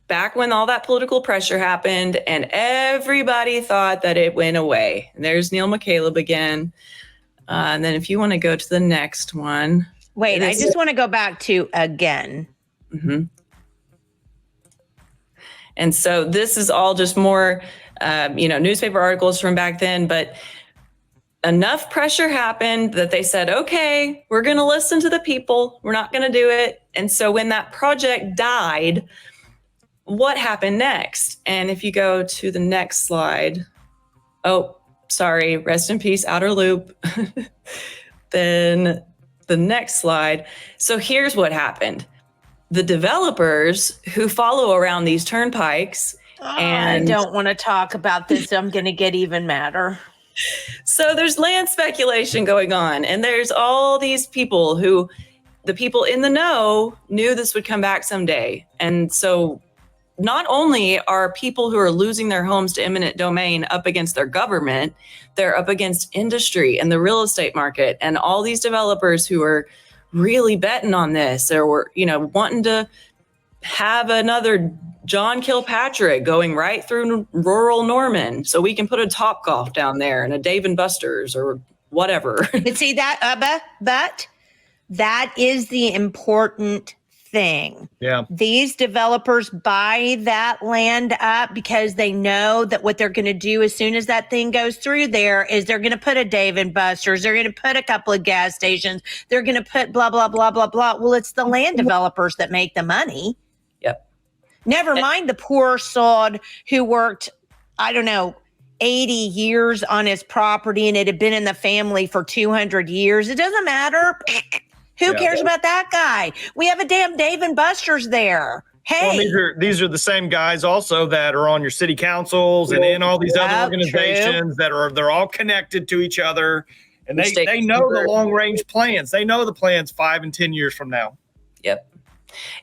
back when all that political pressure happened and everybody thought that it went away. And there's Neil McCaleb again. And then if you want to go to the next one.
Wait, I just want to go back to again.
Mm-hmm. And so this is all just more, newspaper articles from back then, but enough pressure happened that they said, okay, we're going to listen to the people. We're not going to do it. And so when that project died, what happened next? And if you go to the next slide, oh, sorry, rest in peace, outer loop. Then the next slide. So here's what happened. The developers who follow around these turnpikes, and
I don't want to talk about this. I'm going to get even madder.
So there's land speculation going on, and there's all these people who, the people in the know knew this would come back someday. And so not only are people who are losing their homes to eminent domain up against their government, they're up against industry and the real estate market and all these developers who are really betting on this, or were, wanting to have another John Kilpatrick going right through rural Norman so we can put a Topgolf down there and a Dave and Buster's or whatever.
But see that, but that is the important thing.
Yeah.
These developers buy that land up because they know that what they're going to do as soon as that thing goes through there is they're going to put a Dave and Buster's, they're going to put a couple of gas stations, they're going to put blah, blah, blah, blah, blah. Well, it's the land developers that make the money.
Yep.
Never mind the poor sod who worked, 80 years on his property and it had been in the family for 200 years. It doesn't matter. Who cares about that guy? We have a damn Dave and Buster's there. Hey.
Well, these are the same guys also that are on your city councils and in all these other organizations they're all connected to each other. And they know the long range plans. They know the plans 5 and 10 years from now.
Yep.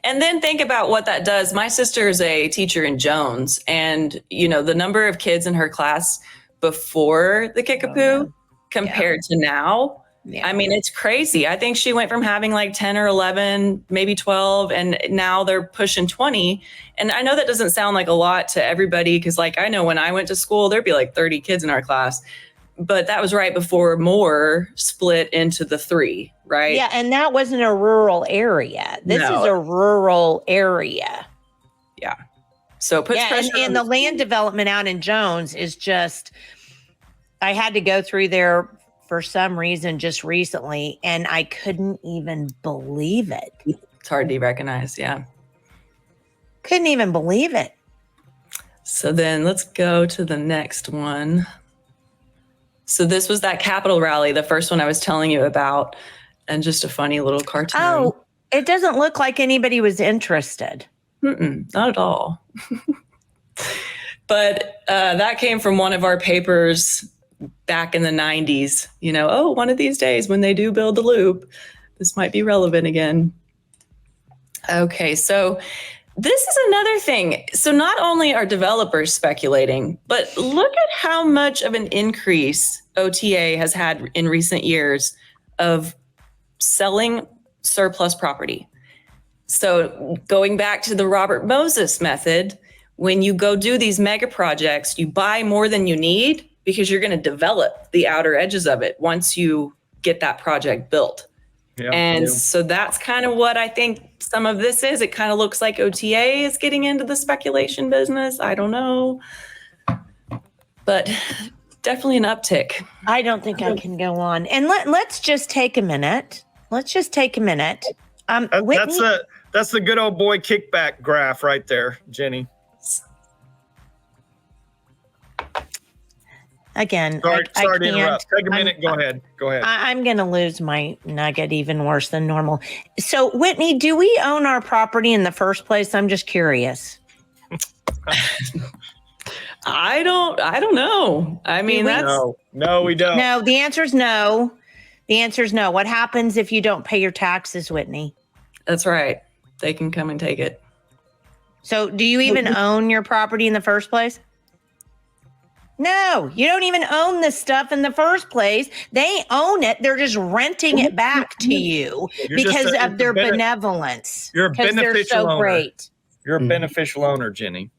And then think about what that does. My sister is a teacher in Jones, and the number of kids in her class before the Kickapoo compared to now. Yeah. I mean, it's crazy. I think she went from having like 10 or 11, maybe 12, and now they're pushing 20. And I know that doesn't sound like a lot to everybody because, I know when I went to school, there'd be like 30 kids in our class. But that was right before more split into the 3, right?
Yeah, and that wasn't a rural area. This is a rural area.
Yeah. So it puts pressure
and the land development out in Jones is just, I had to go through there for some reason just recently, and I couldn't even believe it.
It's hard to recognize, yeah.
Couldn't even believe it.
So then let's go to the next one. So this was that Capitol rally, the first one I was telling you about, and just a funny little cartoon.
Oh, it doesn't look like anybody was interested.
Not at all. But that came from one of our papers back in the 90s, one of these days when they do build the loop, this might be relevant again. Okay, so this is another thing. So not only are developers speculating, but look at how much of an increase OTA has had in recent years of selling surplus property. So going back to the Robert Moses method, when you go do these mega projects, you buy more than you need because you're going to develop the outer edges of it once you get that project built. So that's kind of what I think some of this is. It kind of looks like OTA is getting into the speculation business. I don't know. But definitely an uptick.
I don't think I can go on. And let's just take a minute let's just take a minute. Whitney,
that's the good old boy kickback graph right there, Jenny.
Again,
sorry
I
to interrupt. Take a minute. Go ahead.
I'm going to lose my nugget even worse than normal. So, Whitney, do we own our property in the first place? I'm just curious.
I don't know. I mean,
no, we don't.
No, the answer is no. The answer is no. What happens if you don't pay your taxes, Whitney?
That's right. They can come and take it.
So, do you even own your property in the first place? No, you don't even own this stuff in the first place. They own it. They're just renting it back to you because of their benevolence.
You're a beneficial owner.
Great.
You're a beneficial owner, Jenny.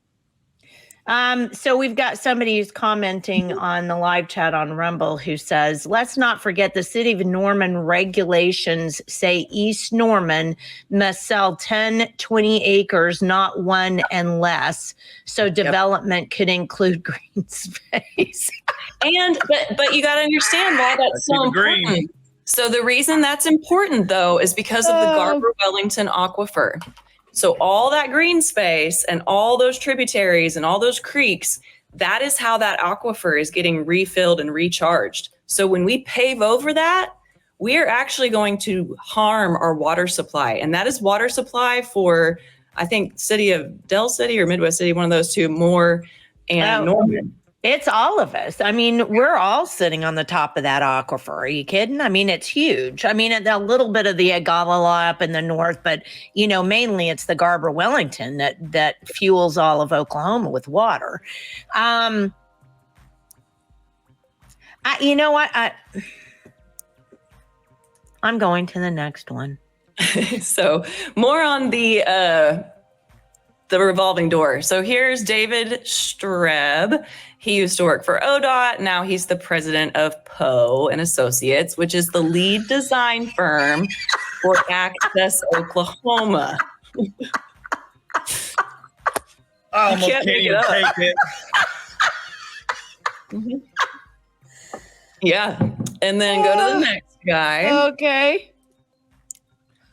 So we've got somebody who's commenting on the live chat on Rumble who says, let's not forget the city of Norman regulations say East Norman must sell 10, 20 acres, not one and less. So development could include green space.
But you got to understand why that's so important. So the reason that's important, though, is because of the Garber-Wellington aquifer. So all that green space and all those tributaries and all those creeks, that is how that aquifer is getting refilled and recharged. So when we pave over that, we are actually going to harm our water supply. And that is water supply for, I think, city of Del City or Midwest City, one of those two, Moore and Norman.
It's all of us. I mean, we're all sitting on the top of that aquifer. Are you kidding? I mean, it's huge. I mean, a little bit of the Agala up in the north, but, mainly it's the Garber-Wellington that fuels all of Oklahoma with water. You know what? I'm going to the next one.
So more on the revolving door. So here's DavidStreb. He used to work for ODOT. Now he's the president of Poe And Associates, which is the lead design firm for Access Oklahoma.
I almost can't even take it.
Mm-hmm. Yeah. And then go to the next guy.
Okay.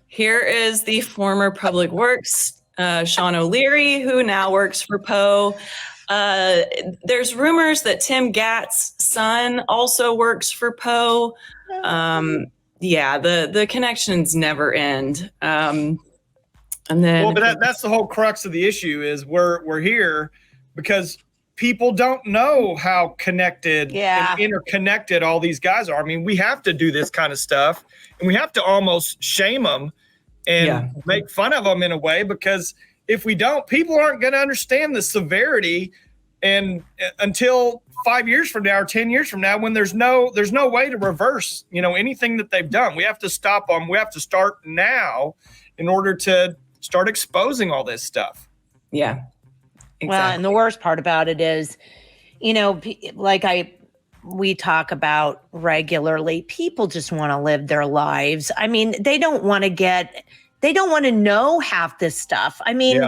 Here is the former Public Works, Sean O'Leary, who now works for Poe. There's rumors that Tim Gatt's son also works for Poe. Yeah, the connections never end. And then,
but that's the whole crux of the issue is we're here because people don't know how connected and interconnected all these guys are. I mean, we have to do this kind of stuff, and we have to almost shame them and make fun of them in a way, because if we don't, people aren't going to understand the severity and until 5 years from now or 10 years from now, when there's no way to reverse, anything that they've done. We have to stop them. We have to start now in order to start exposing all this stuff.
Yeah. Exactly.
Well, and the worst part about it is, we talk about regularly, people just want to live their lives. I mean, they don't want to know half this stuff. I mean,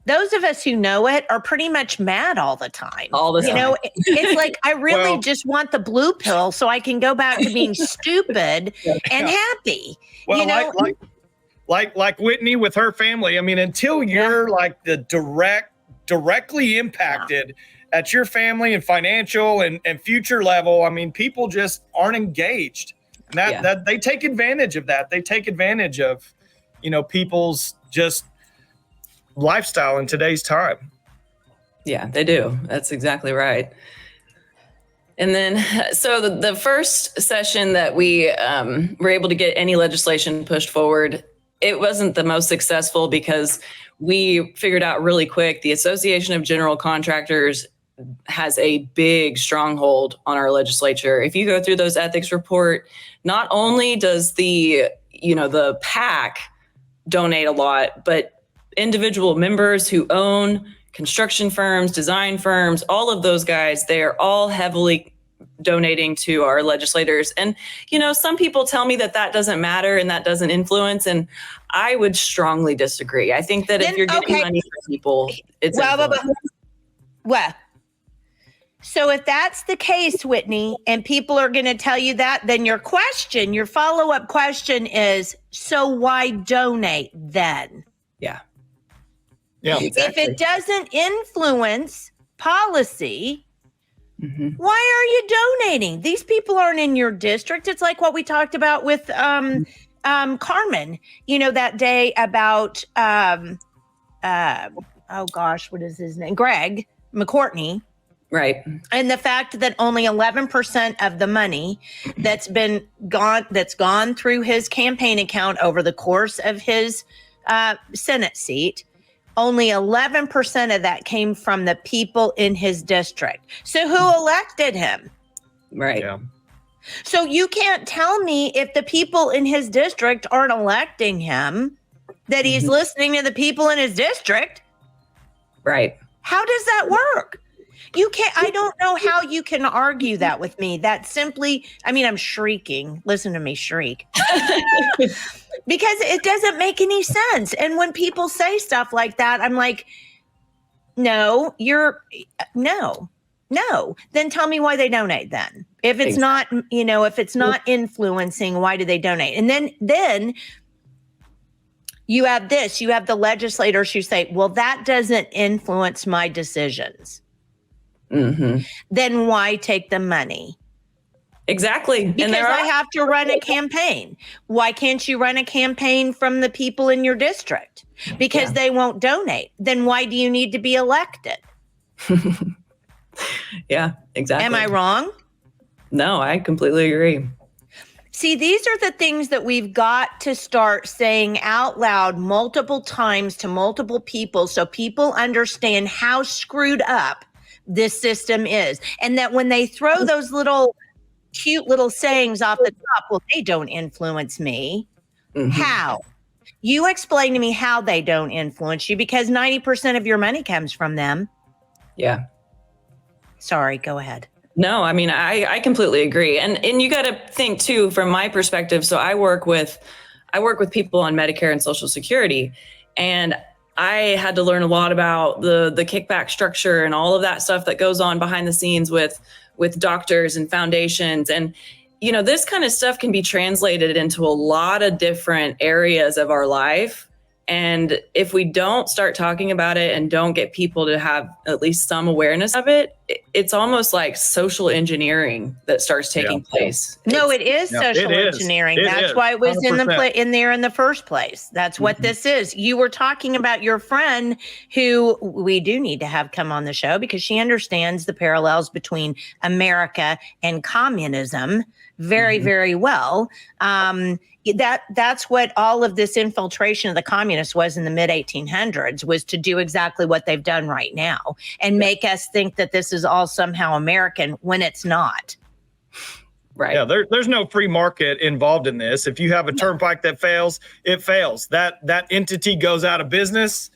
those of us who know it are pretty much mad all the time.
All the time.
It's like, I really just want the blue pill so I can go back to being stupid and happy.
Well, like Whitney with her family. I mean, until you're like the directly impacted at your family and financial and future level, I mean, people just aren't engaged. And that they take advantage of that. They take advantage of, people's just lifestyle in today's time.
Yeah, they do. That's exactly right. And then, so the first session that we were able to get any legislation pushed forward, it wasn't the most successful because we figured out really quick the Association of General Contractors has a big stronghold on our legislature. If you go through those ethics report, not only does the PAC donate a lot, but individual members who own construction firms, design firms, all of those guys, they are all heavily donating to our legislators. And, some people tell me that doesn't matter and that doesn't influence. And I would strongly disagree. I think that if you're getting money from people, it's
So if that's the case, Whitney, and people are going to tell you that, then your follow-up question is, so why donate then?
Yeah.
Yeah.
Exactly.
If it doesn't influence policy, why are you donating? These people aren't in your district. It's like what we talked about with Carmen, that day about, oh gosh, what is his name? Greg McCourtney.
Right.
And the fact that only 11% of the money that's gone through his campaign account over the course of his Senate seat, only 11% of that came from the people in his district. So who elected him?
Right.
Yeah.
So you can't tell me if the people in his district aren't electing him, that he's listening to the people in his district.
Right.
How does that work? I don't know how you can argue that with me. That simply, I'm shrieking. Listen to me shriek. Because it doesn't make any sense. And when people say stuff like that, I'm like, no. Then tell me why they donate then. If it's not, if it's not influencing, why do they donate? And then you have the legislators who say, well, that doesn't influence my decisions. Then why take the money?
Exactly.
Because I have to run a campaign. Why can't you run a campaign from the people in your district? Because they won't donate. Then why do you need to be elected?
Yeah, exactly.
Am I wrong?
No, I completely agree.
See, these are the things that we've got to start saying out loud multiple times to multiple people so people understand how screwed up this system is. And that when they throw those little cute little sayings off the top, well, they don't influence me. How? You explain to me how they don't influence you, because 90% of your money comes from them.
Yeah.
Sorry, go ahead.
No, I completely agree. And you got to think too, from my perspective. So I work with people on Medicare and Social Security, and I had to learn a lot about the kickback structure and all of that stuff that goes on behind the scenes with doctors and foundations. And, this kind of stuff can be translated into a lot of different areas of our life. And if we don't start talking about it and don't get people to have at least some awareness of it, it's almost like social engineering that starts taking place.
No, it is social engineering. That's why it was 100%. in there in the first place. That's what this is. You were talking about your friend who we do need to have come on the show because she understands the parallels between America and communism very, very well. That's what all of this infiltration of the communists was in the mid 1800s, was to do exactly what they've done right now and make us think that this is all somehow American when it's not.
Right.
Yeah, there's no free market involved in this. If you have a turnpike that fails, it fails. That entity goes out of business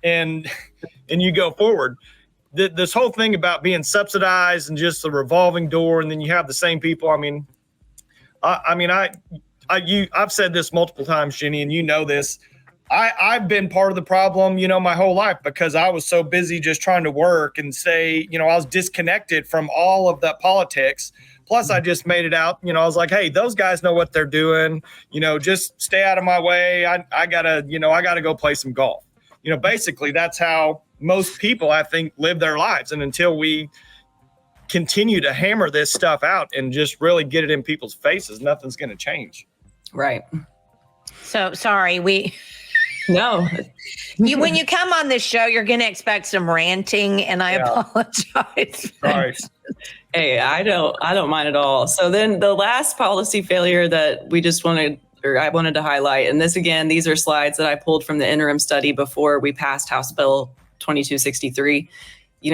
and you go forward. This whole thing about being subsidized and just a revolving door, and then you have the same people. I've said this multiple times, Jenny, and you know this. I've been part of the problem, my whole life, because I was so busy just trying to work and say, I was disconnected from all of that politics. Plus, I just made it out, I was like, hey, those guys know what they're doing. Just stay out of my way. I gotta go play some golf. Basically, that's how most people, I think, live their lives. And until we continue to hammer this stuff out and just really get it in people's faces, nothing's going to change.
Right.
So sorry,
no.
When you come on this show, you're going to expect some ranting, and I apologize.
Sorry.
Hey, I don't mind at all. So then the last policy failure that I wanted to highlight, and these are slides that I pulled from the interim study before we passed House Bill 2263.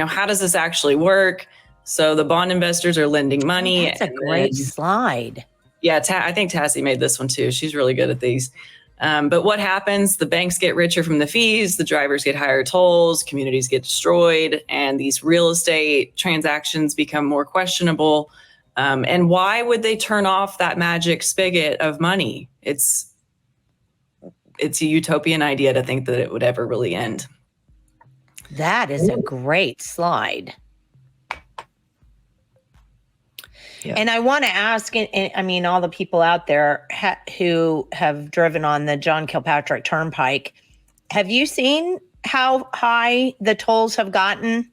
How does this actually work? So the bond investors are lending money.
That's a great slide.
Yeah, I think Tassie made this one too. She's really good at these. But what happens? The banks get richer from the fees, the drivers get higher tolls, communities get destroyed, and these real estate transactions become more questionable. And why would they turn off that magic spigot of money? It's a utopian idea to think that it would ever really end.
That is a great slide. And I want to ask, I mean, all the people out there who have driven on the John Kilpatrick Turnpike, have you seen how high the tolls have gotten?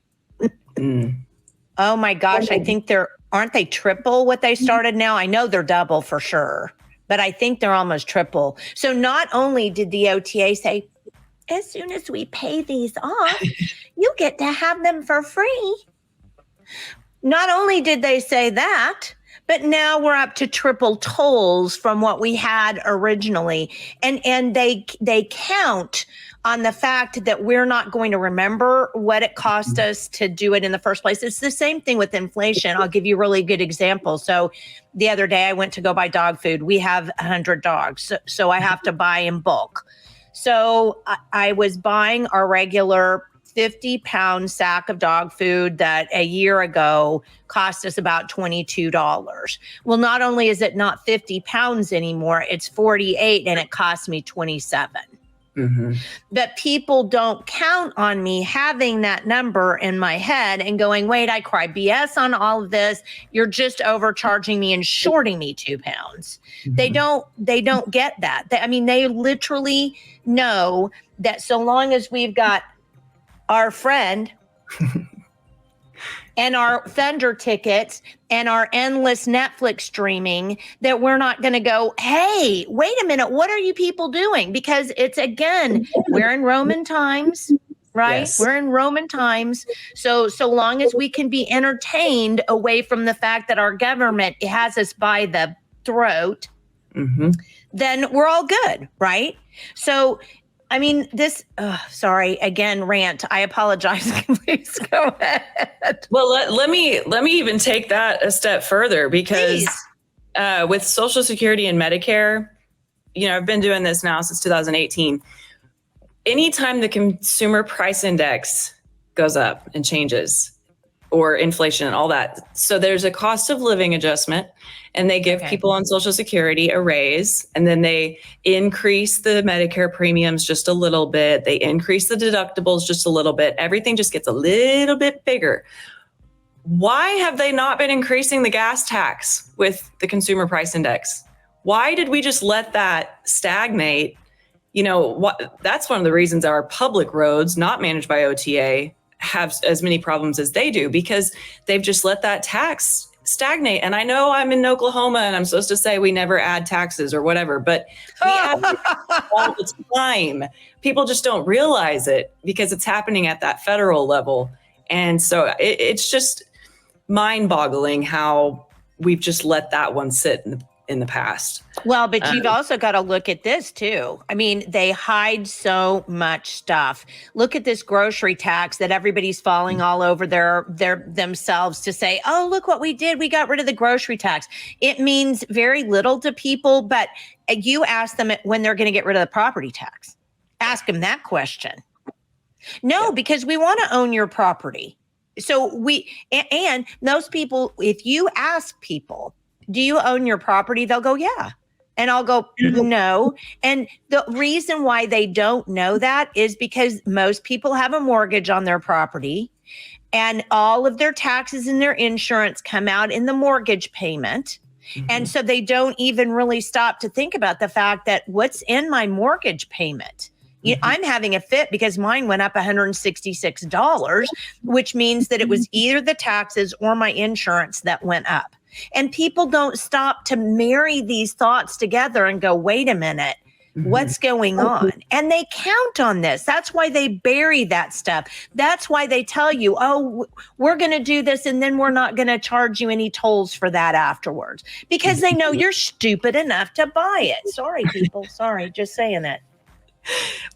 Oh my gosh, I think aren't they triple what they started now? I know they're double for sure, but I think they're almost triple. So not only did the OTA say, as soon as we pay these off, you get to have them for free. Not only did they say that, but now we're up to triple tolls from what we had originally. And they count on the fact that we're not going to remember what it cost us to do it in the first place. It's the same thing with inflation. I'll give you a really good example. So the other day I went to go buy dog food. We have 100 dogs, so I have to buy in bulk. So I was buying our regular 50-pound sack of dog food that a year ago cost us about $22. Well, not only is it not 50 pounds anymore, it's 48 and it cost me 27. But people don't count on me having that number in my head and going, wait, I cry BS on all of this. You're just overcharging me and shorting me 2 pounds. They don't get that. They literally know that so long as we've got our friend and our Thunder tickets and our endless Netflix streaming, that we're not going to go, hey, wait a minute, what are you people doing? Because it's, again, we're in Roman times, right? Yes. We're in Roman times. So long as we can be entertained away from the fact that our government has us by the throat, then we're all good, right? So sorry, again, rant. I apologize. Please go ahead.
Well, let me even take that a step further, because with Social Security and Medicare, I've been doing this now since 2018. Anytime the consumer price index goes up and changes, or inflation and all that, so there's a cost of living adjustment, and they give people on Social Security a raise, and then they increase the Medicare premiums just a little bit. They increase the deductibles just a little bit. Everything just gets a little bit bigger. Why have they not been increasing the gas tax with the consumer price index? Why did we just let that stagnate? That's one of the reasons our public roads, not managed by OTA, have as many problems as they do, because they've just let that tax stagnate. And I know I'm in Oklahoma and I'm supposed to say we never add taxes or whatever, but we add all the time. People just don't realize it because it's happening at that federal level. And so it's just mind-boggling how we've just let that one sit in the past.
Well, but you've also got to look at this too. They hide so much stuff. Look at this grocery tax that everybody's falling all over themselves to say, oh, look what we did. We got rid of the grocery tax. It means very little to people, but you ask them when they're going to get rid of the property tax. Ask them that question. No, because we want to own your property. So and those people, if you ask people, do you own your property? They'll go, yeah. And I'll go, no. And the reason why they don't know that is because most people have a mortgage on their property, and all of their taxes and their insurance come out in the mortgage payment. And so they don't even really stop to think about the fact that what's in my mortgage payment. I'm having a fit because mine went up $166, which means that it was either the taxes or my insurance that went up. And people don't stop to marry these thoughts together and go, wait a minute, what's going on? And they count on this. That's why they bury that stuff. That's why they tell you, oh, we're going to do this, and then we're not going to charge you any tolls for that afterwards, because they know you're stupid enough to buy it. Sorry, people. Sorry, just saying it.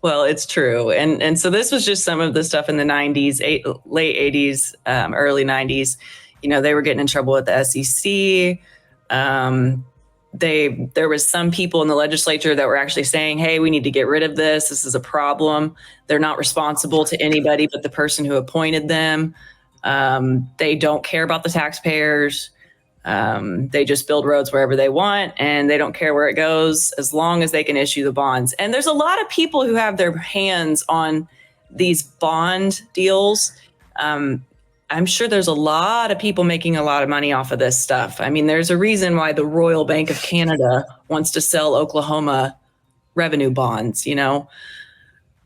Well, it's true. And so this was just some of the stuff in the 90s, late 80s, early 90s. They were getting in trouble with the SEC. There was some people in the legislature that were actually saying, hey, we need to get rid of this. This is a problem. They're not responsible to anybody but the person who appointed them. They don't care about the taxpayers. They just build roads wherever they want, and they don't care where it goes as long as they can issue the bonds. And there's a lot of people who have their hands on these bond deals. I'm sure there's a lot of people making a lot of money off of this stuff. I mean, there's a reason why the Royal Bank of Canada wants to sell Oklahoma revenue bonds, you know?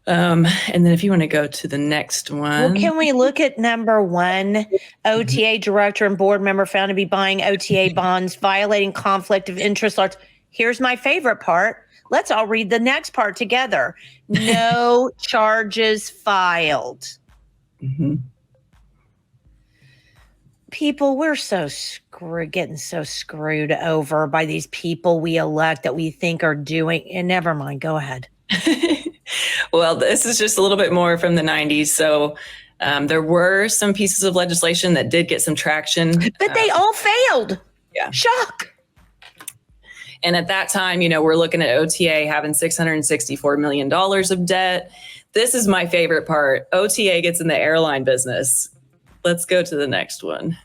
And then if you want to go to the next one.
Well, can we look at number 1? OTA director and board member found to be buying OTA bonds, violating conflict of interest laws. Here's my favorite part. Let's all read the next part together. No charges filed.
Mm-hmm.
People, we're so getting so screwed over by these people we elect that we think are doing. And never mind, go ahead.
Well, this is just a little bit more from the 90s. So there were some pieces of legislation that did get some traction.
But they all failed.
Yeah.
Shock.
And at that time, you know, we're looking at OTA having $664 million of debt. This is my favorite part. OTA gets in the airline business. Let's go to the next one.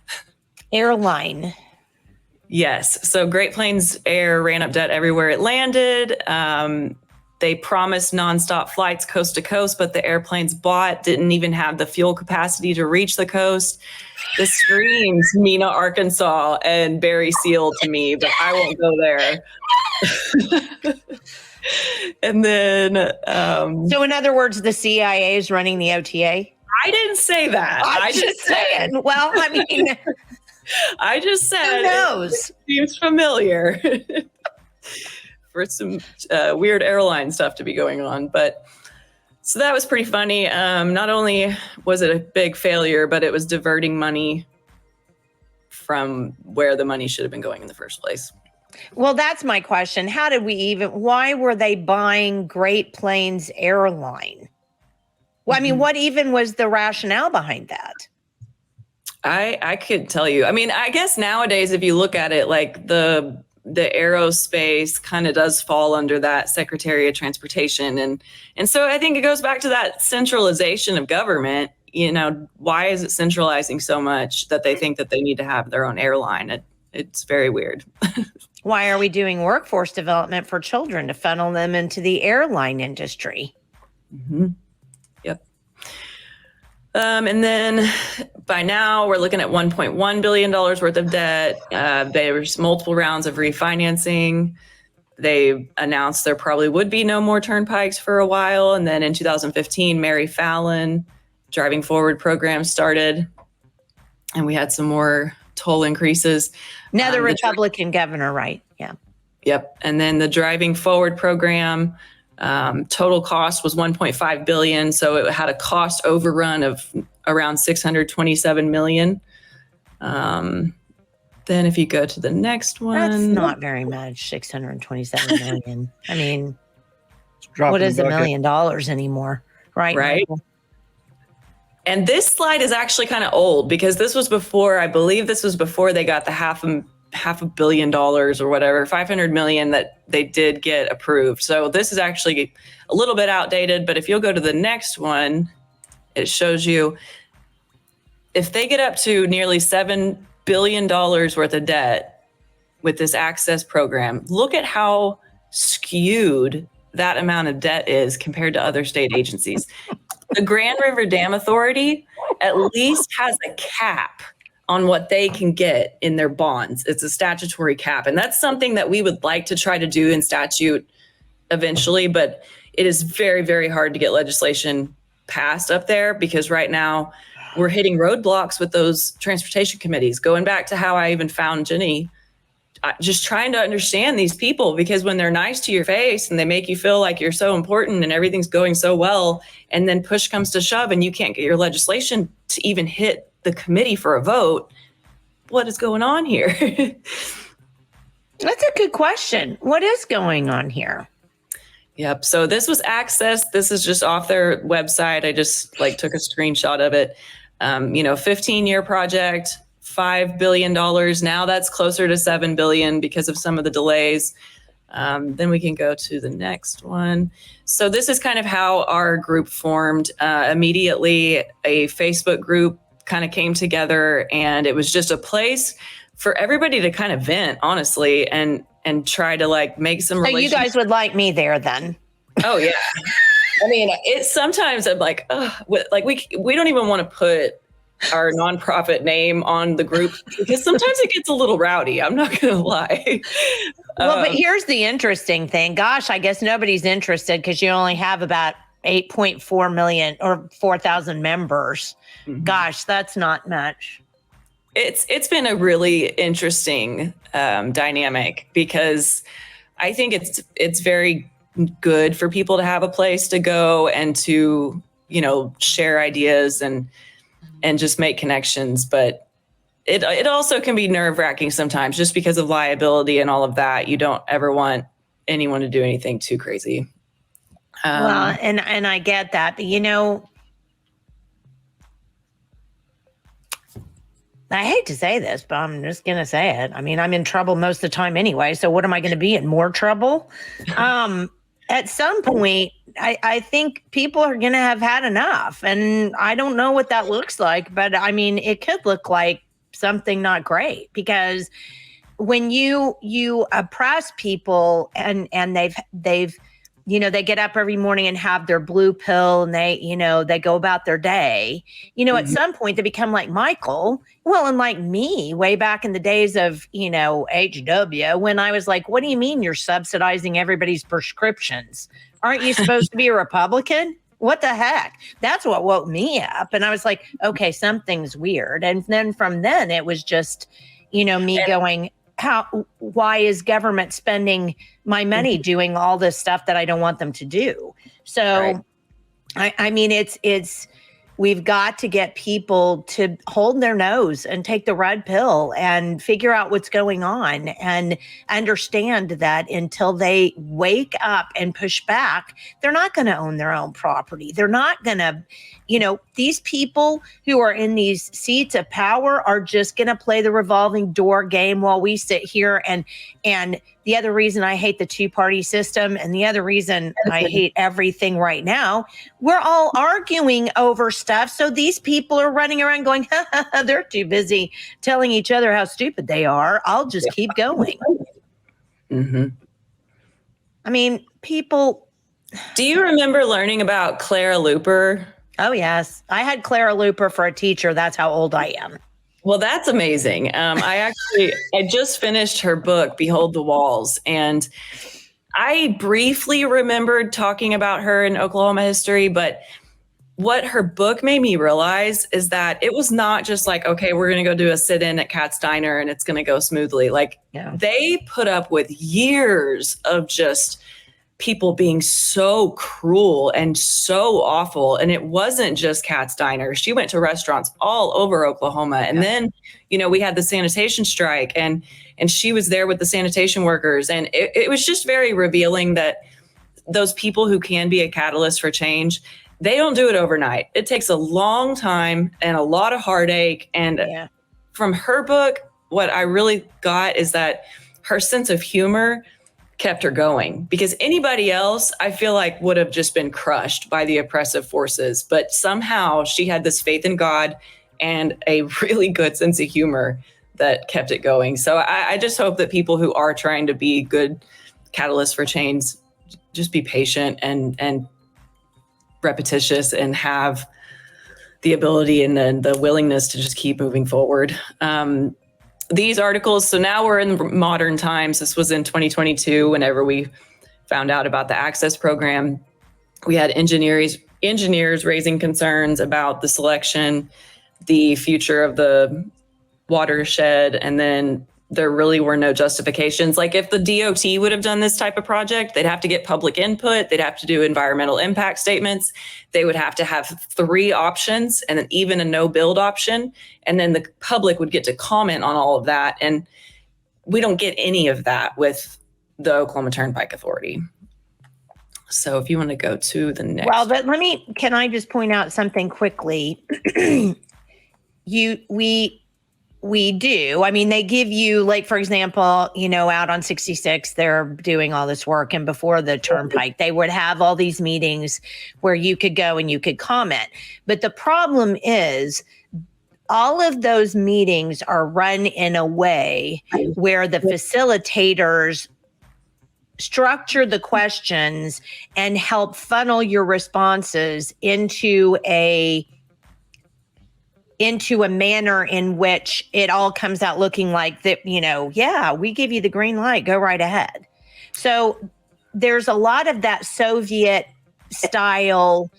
Airline.
Yes. So Great Plains Air ran up debt everywhere it landed. They promised nonstop flights coast to coast, but the airplanes bought didn't even have the fuel capacity to reach the coast. This screams Mena, Arkansas and Barry Seal to me, but I won't go there. And then...
so in other words, the CIA is running the OTA?
I didn't say that.
I'm just saying. Well, I mean...
I just said...
Who knows?
It seems familiar. For some weird airline stuff to be going on. But so that was pretty funny. Not only was it a big failure, but it was diverting money from where the money should have been going in the first place.
Well, that's my question. How did why were they buying Great Plains Airline? Well, I mean, what even was the rationale behind that?
I could tell you. I mean, I guess nowadays, if you look at it, like the aerospace kind of does fall under that Secretary of Transportation. And so I think it goes back to that centralization of government. You know, why is it centralizing so much that they think that they need to have their own airline? It's very weird.
Why are we doing workforce development for children to funnel them into the airline industry?
Mm-hmm. Yep. And then by now we're looking at $1.1 billion worth of debt. There's multiple rounds of refinancing. They announced there probably would be no more turnpikes for a while. And then in 2015, Mary Fallon Driving Forward program started. And we had some more toll increases.
Another Republican governor, right? Yeah.
Yep. And then the Driving Forward program, total cost was $1.5 billion. So it had a cost overrun of around $627 million. Then if you go to the next one.
That's not very much, $627 million. I mean, what is $1 million anymore? Right.
Right.
Michael?
And this slide is actually kind of old because this was before, I believe this was before they got the half $500 million or whatever, 500 million that they did get approved. So this is actually a little bit outdated, but if you'll go to the next one, it shows you if they get up to nearly $7 billion worth of debt with this access program, look at how skewed that amount of debt is compared to other state agencies. The Grand River Dam Authority at least has a cap on what they can get in their bonds. It's a statutory cap. And that's something that we would like to try to do in statute eventually, but it is very, very hard to get legislation passed up there because right now we're hitting roadblocks with those transportation committees. Going back to how I even found Jenny, just trying to understand these people, because when they're nice to your face and they make you feel like you're so important and everything's going so well, and then push comes to shove and you can't get your legislation to even hit the committee for a vote, what is going on here?
That's a good question. What is going on here?
Yep. So this was access. This is just off their website. I just took a screenshot of it. 15-year project, $5 billion. Now that's closer to $7 billion because of some of the delays. Then we can go to the next one. So this is kind of how our group formed. Immediately, a Facebook group kind of came together, and it was just a place for everybody to kind of vent, honestly, and try to make some.
So you guys would like me there then?
Oh yeah. I mean, it's sometimes I'm like, we don't even want to put our nonprofit name on the group because sometimes it gets a little rowdy. I'm not going to lie.
Well, but here's the interesting thing. Gosh, I guess nobody's interested because you only have about 8.4 million or 4,000 members. Mm-hmm. Gosh, that's not much.
It's been a really interesting dynamic because I think it's very good for people to have a place to go and to, share ideas and just make connections. But it also can be nerve-wracking sometimes just because of liability and all of that. You don't ever want anyone to do anything too crazy.
Well, and I get that, but I hate to say this, but I'm just going to say it. I mean, I'm in trouble most of the time anyway. So what am I going to be in more trouble? At some point, I think people are going to have had enough. And I don't know what that looks like, but I mean, it could look like something not great because when you oppress people and they've they get up every morning and have their blue pill and they go about their day, mm-hmm. At some point they become like Michael. Well, and like me way back in the days of, HW, when I was like, what do you mean you're subsidizing everybody's prescriptions? Aren't you supposed to be a Republican? What the heck? That's what woke me up. And I was like, okay, something's weird. And then from then it was just, me going, why is government spending my money doing all this stuff that I don't want them to do? So, right. I mean, we've got to get people to hold their nose and take the red pill and figure out what's going on and understand that until they wake up and push back, they're not going to own their own property. They're not going to, these people who are in these seats of power are just going to play the revolving door game while we sit here. And the other reason I hate the two-party system and the other reason I hate everything right now, we're all arguing over stuff. So these people are running around going, they're too busy telling each other how stupid they are. I'll just keep going.
Mm-hmm.
I mean, people.
Do you remember learning about Clara Looper?
Oh, yes. I had Clara Looper for a teacher. That's how old I am.
Well, that's amazing. I just finished her book, Behold the Walls. And I briefly remembered talking about her in Oklahoma history, but what her book made me realize is that it was not just like, okay, we're going to go do a sit-in at Kat's Diner and it's going to go smoothly. Like They put up with years of just people being so cruel and so awful. And it wasn't just Kat's Diner. She went to restaurants all over Oklahoma. And then, we had the sanitation strike and she was there with the sanitation workers. And it was just very revealing that those people who can be a catalyst for change, they don't do it overnight. It takes a long time and a lot of heartache. And from her book, what I really got is that her sense of humor kept her going, because anybody else, I feel like, would have just been crushed by the oppressive forces. But somehow she had this faith in God and a really good sense of humor that kept it going. So I just hope that people who are trying to be good catalysts for change just be patient and repetitious and have the ability and the willingness to just keep moving forward. These articles, so now we're in modern times. This was in 2022, whenever we found out about the Access program. We had engineers raising concerns about the selection, the future of the watershed, and then there really were no justifications. Like if the DOT would have done this type of project, they'd have to get public input. They'd have to do environmental impact statements. They would have to have 3 options and then even a no build option. And then the public would get to comment on all of that. And we don't get any of that with the Oklahoma Turnpike Authority. So if you want to go to the next.
Well, but can I just point out something quickly? We do. I mean, they give you, like, for example, out on 66, they're doing all this work. And before the Turnpike, they would have all these meetings where you could go and you could comment. But the problem is all of those meetings are run in a way where the facilitators structure the questions and help funnel your responses into a into a manner in which it all comes out looking like that, yeah, we give you the green light, go right ahead. So there's a lot of that Soviet style,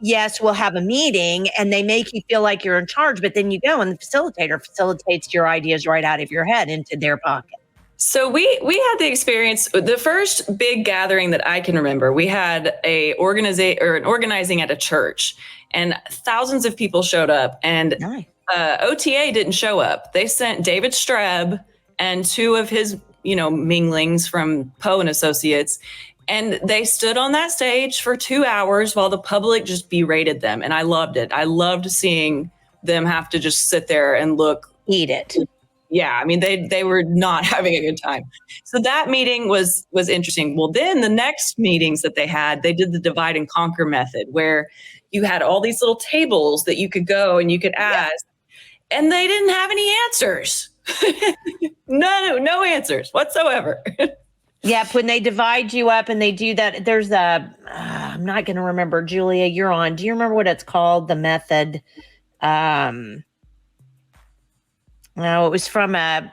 yes, we'll have a meeting and they make you feel like you're in charge, but then you go and the facilitator facilitates your ideas right out of your head into their pocket.
So we had the experience, the first big gathering that I can remember, we had an organizing at a church, and thousands of people showed up, and nice. OTA didn't show up. They sent DavidStreb and two of his, minglings from Poe and Associates, and they stood on that stage for 2 hours while the public just berated them. And I loved it. I loved seeing them have to just sit there and
eat it.
Yeah, I mean, they were not having a good time. So that meeting was interesting. Well, then the next meetings that they had, they did the divide and conquer method, where you had all these little tables that you could go and you could ask, and they didn't have any answers. No answers whatsoever.
Yep, when they divide you up and they do that, there's I'm not going to remember, Julia, you're on. Do you remember what it's called, the method? No, it was from a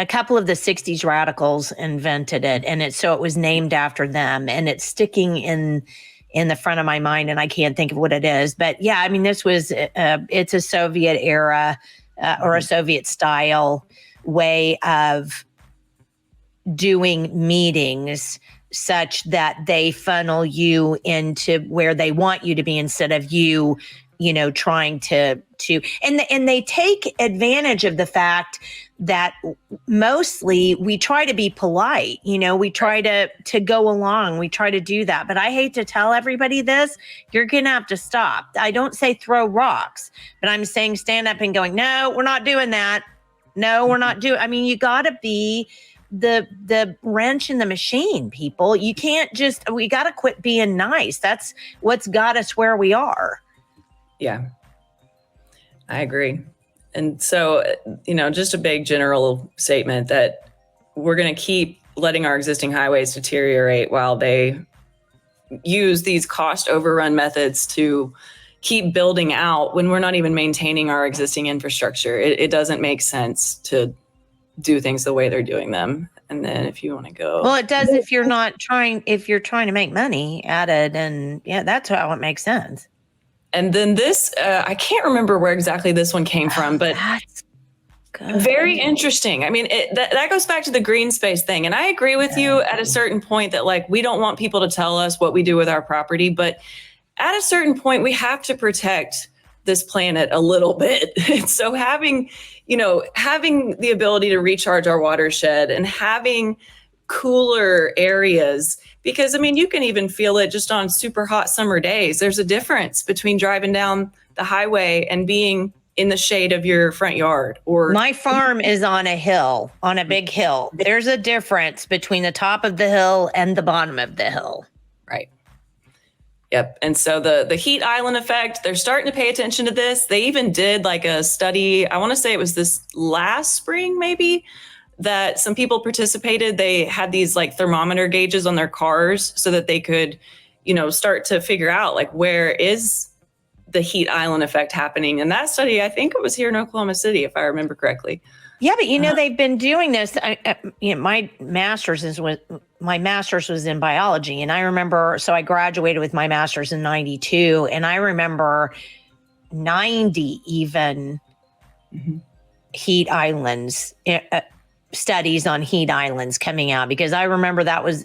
couple of the 60s radicals invented it, and it was named after them, and it's sticking in the front of my mind, and I can't think of what it is. But yeah, I mean, this was it's a Soviet era or a Soviet style way of doing meetings, such that they funnel you into where they want you to be instead of you trying to and they take advantage of the fact that mostly we try to be polite, we try to go along, we try to do that. But I hate to tell everybody this, you're going to have to stop. I don't say throw rocks, but I'm saying stand up and going, no, we're not doing that. No, we're not doing, I mean, you got to be the wrench in the machine, people. You can't we got to quit being nice. That's what's got us where we are.
Yeah, I agree. And so, just a big general statement that we're going to keep letting our existing highways deteriorate while they use these cost overrun methods to keep building out when we're not even maintaining our existing infrastructure. It doesn't make sense to do things the way they're doing them. And then if you want to go.
Well, it does if you're trying to make money at it. And yeah, that's how it makes sense.
And then this, I can't remember where exactly this one came from, but
that's good.
Very interesting. I mean, that goes back to the green space thing. And I agree with you at a certain point that we don't want people to tell us what we do with our property, but at a certain point, we have to protect this planet a little bit. So having the ability to recharge our watershed and having cooler areas, because you can even feel it just on super hot summer days. There's a difference between driving down the highway and being in the shade of your front yard. Or
my farm is on a hill, on a big hill. There's a difference between the top of the hill and the bottom of the hill.
Right. Yep. And so the heat island effect, they're starting to pay attention to this. They even did a study, I want to say it was this last spring, maybe, that some people participated. They had these thermometer gauges on their cars so that they could, start to figure out where is the heat island effect happening. And that study, I think it was here in Oklahoma City, if I remember correctly.
Yeah, but they've been doing this. My master's was in biology, and I remember. So I graduated with my master's in '92, and I remember '90 even heat islands. Studies on heat islands coming out, because I remember that was,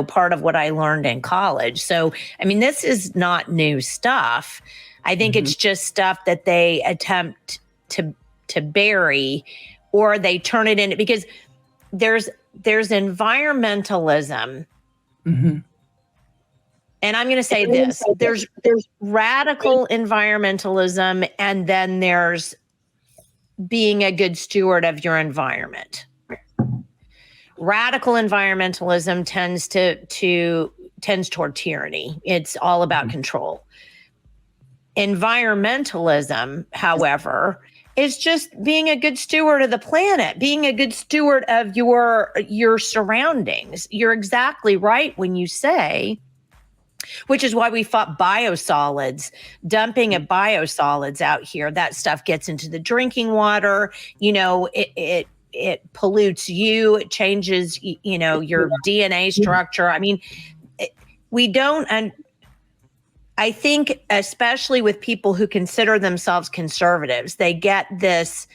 part of what I learned in college. So, this is not new stuff. I think it's just stuff that they attempt to bury, or they turn it into, because there's environmentalism. And I'm going to say this, there's radical environmentalism, and then there's being a good steward of your environment. Radical environmentalism tends toward tyranny. It's all about control. Environmentalism, however, is just being a good steward of the planet, being a good steward of your surroundings. You're exactly right when you say Which is why we fought biosolids, dumping of biosolids out here. That stuff gets into the drinking water. It pollutes you. It changes, your DNA structure. I mean, we don't. And I think, especially with people who consider themselves conservatives, they get this.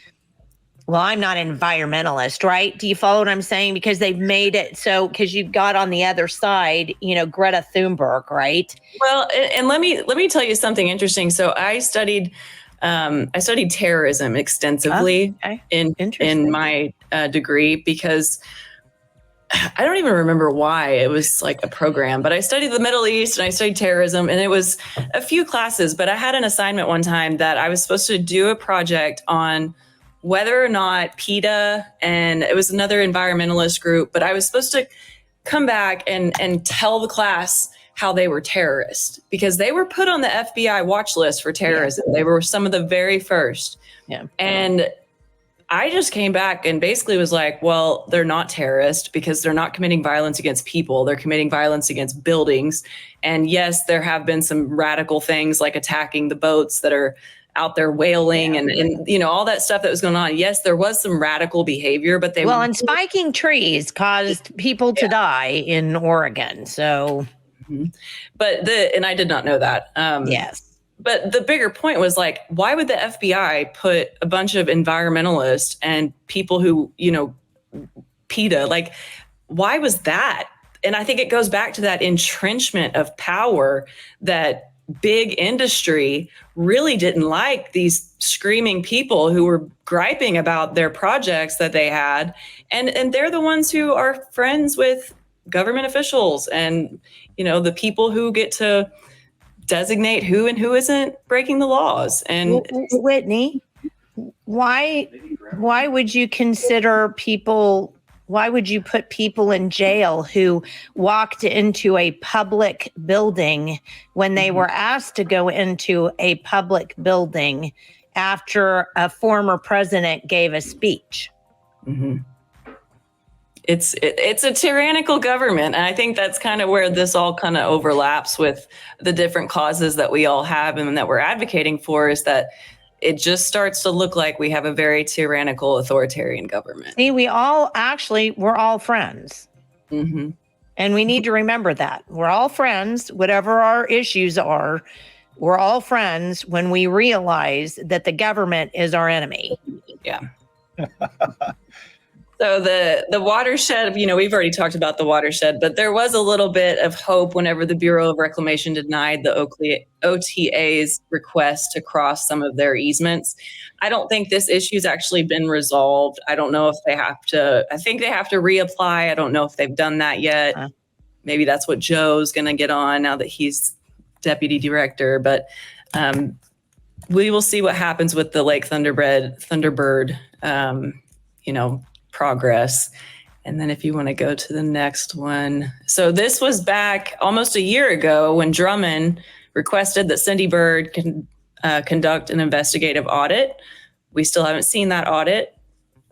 Well, I'm not an environmentalist, right? Do you follow what I'm saying? Because they've made it so, because you've got on the other side, Greta Thunberg, right?
Well, and let me tell you something interesting. So I studied terrorism extensively in my degree, because I don't even remember why. It was like a program, but I studied the Middle East and I studied terrorism, and it was a few classes, but I had an assignment one time that I was supposed to do a project on whether or not PETA, and it was another environmentalist group, but I was supposed to come back and tell the class how they were terrorists, because they were put on the FBI watch list for terrorism. Yeah. They were some of the very first. Yeah. And I just came back and basically was like, well, they're not terrorists because they're not committing violence against people. They're committing violence against buildings. And yes, there have been some radical things like attacking the boats that are out there whaling and all that stuff that was going on. Yes, there was some radical behavior, but
and spiking trees caused people to die in Oregon. So,
and I did not know that.
Yes.
But the bigger point was like, why would the FBI put a bunch of environmentalists and people who, PETA, like, why was that? And I think it goes back to that entrenchment of power that big industry really didn't like, these screaming people who were griping about their projects that they had. And they're the ones who are friends with government officials and, the people who get to designate who and who isn't breaking the laws. And
Whitney, why would you consider people, why would you put people in jail who walked into a public building when they were asked to go into a public building after a former president gave a speech?
Mm-hmm. It's a tyrannical government. And I think that's kind of where this all kind of overlaps with the different causes that we all have and that we're advocating for, is that it just starts to look like we have a very tyrannical authoritarian government.
See, we're all friends.
Mm-hmm.
And we need to remember that. We're all friends, whatever our issues are. We're all friends when we realize that the government is our enemy.
Yeah. So the watershed, we've already talked about the watershed, but there was a little bit of hope whenever the Bureau of Reclamation denied the OTA's request to cross some of their easements. I don't think this issue's actually been resolved. I don't know if they have to, I think they have to reapply. I don't know if they've done that yet. Maybe that's what Joe's going to get on now that he's deputy director, but we will see what happens with the Lake Thunderbird, progress. And then if you want to go to the next one. So this was back almost a year ago when Drummond requested that Cindy Byrd can conduct an investigative audit. We still haven't seen that audit.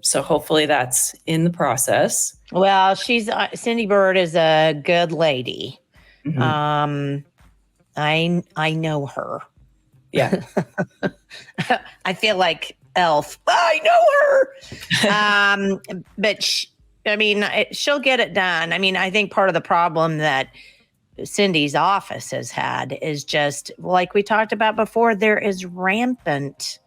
So hopefully that's in the process.
Well, Cindy Byrd is a good lady.
Mm-hmm.
I know her.
Yeah.
I feel like Elf. I know her. But she'll get it done. I think part of the problem that Cindy's office has had is just like we talked about before, there is rampant.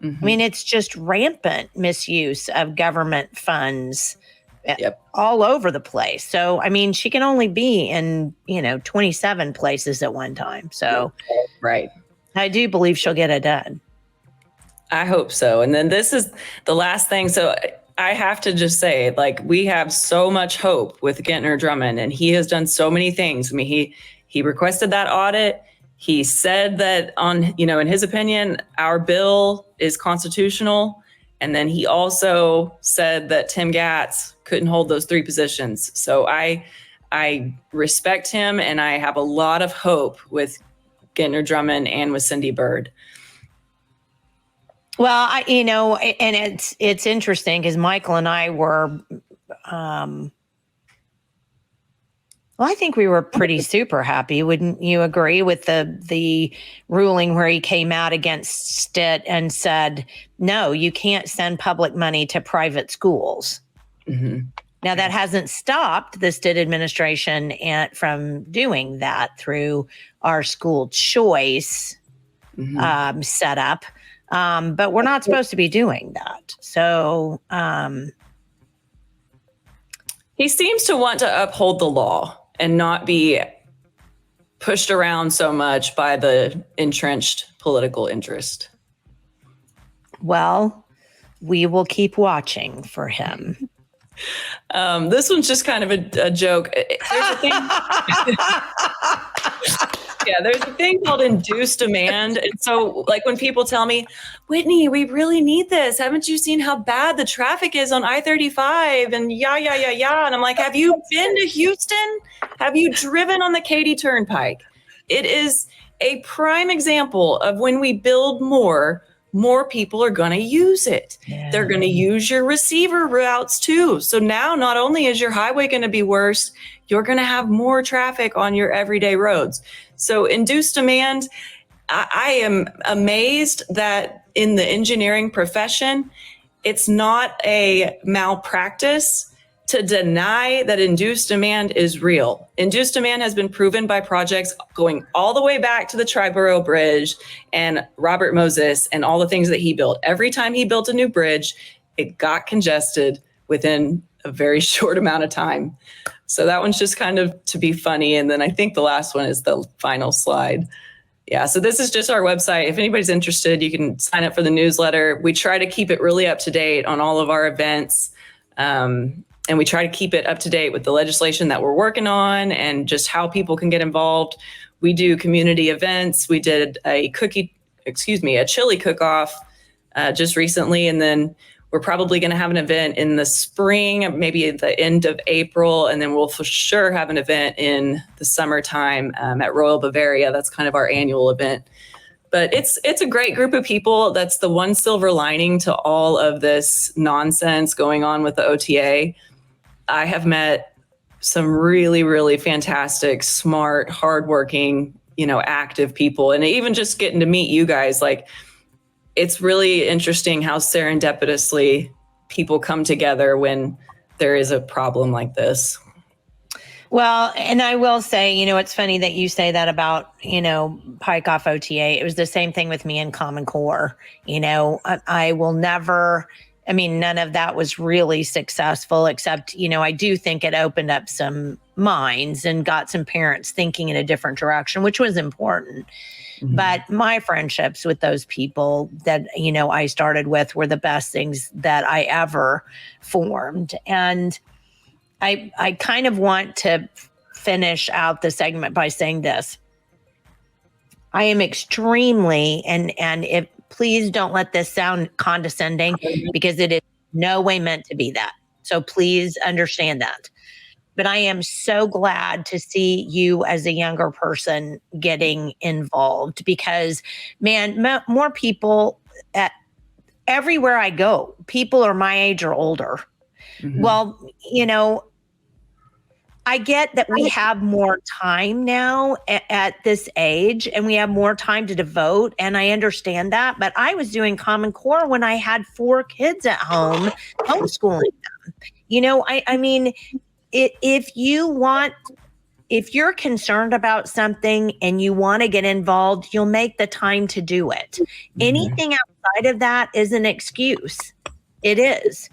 Mm-hmm.
It's just rampant misuse of government funds.
Yep.
All over the place. So, she can only be in, 27 places at one time. So,
right.
I do believe she'll get it done.
I hope so. And then this is the last thing. So I have to just say, we have so much hope with Gentner Drummond, and he has done so many things. He requested that audit. He said that in his opinion, our bill is constitutional. And then he also said that Tim Gatz couldn't hold those three positions. So I respect him, and I have a lot of hope with Gentner Drummond and with Cindy Byrd.
Well, and it's interesting because Michael and I were, Well, I think we were pretty super happy. Wouldn't you agree with the ruling where he came out against Stitt and said, no, you can't send public money to private schools.
Mm-hmm.
Now, that hasn't stopped the Stitt administration from doing that through our school choice setup. But we're not supposed to be doing that. So
he seems to want to uphold the law and not be pushed around so much by the entrenched political interest.
Well, we will keep watching for him.
This one's just kind of a joke. There's a thing. Yeah, there's a thing called induced demand. And so like when people tell me, Whitney, we really need this. Haven't you seen how bad the traffic is on I-35 and yeah. And I'm like, have you been to Houston? Have you driven on the Katy Turnpike? It is a prime example of when we build more people are going to use it. Yeah. They're going to use your receiver routes too. So now not only is your highway going to be worse, you're going to have more traffic on your everyday roads. So induced demand, I am amazed that in the engineering profession, it's not a malpractice to deny that induced demand is real. Induced demand has been proven by projects going all the way back to the Triborough Bridge and Robert Moses and all the things that he built. Every time he built a new bridge, it got congested within a very short amount of time. So that one's just kind of to be funny. And then I think the last one is the final slide. Yeah, so this is just our website. If anybody's interested, you can sign up for the newsletter. We try to keep it really up to date on all of our events. And we try to keep it up to date with the legislation that we're working on and just how people can get involved. We do community events. We did a chili cook-off just recently. And then we're probably going to have an event in the spring, maybe at the end of April. And then we'll for sure have an event in the summertime at Royal Bavaria. That's kind of our annual event. But it's a great group of people. That's the one silver lining to all of this nonsense going on with the OTA. I have met some really, really fantastic, smart, hardworking, active people. And even just getting to meet you guys, like, it's really interesting how serendipitously people come together when there is a problem like this.
Well, and I will say, it's funny that you say that about, Pike off OTA. It was the same thing with me in Common Core. I will never, none of that was really successful, except, I do think it opened up some minds and got some parents thinking in a different direction, which was important. Mm-hmm. But my friendships with those people that, I started with were the best things that I ever formed. And I kind of want to finish out the segment by saying this. I am extremely, and if please don't let this sound condescending, because it is no way meant to be that. So please understand that. But I am so glad to see you as a younger person getting involved because, man, more people everywhere I go, people are my age or older. Mm-hmm. Well, I get that we have more time now at this age and we have more time to devote. And I understand that. But I was doing Common Core when I had 4 kids at home, homeschooling them. If you're concerned about something and you want to get involved, you'll make the time to do it. Mm-hmm. Anything outside of that is an excuse. It is.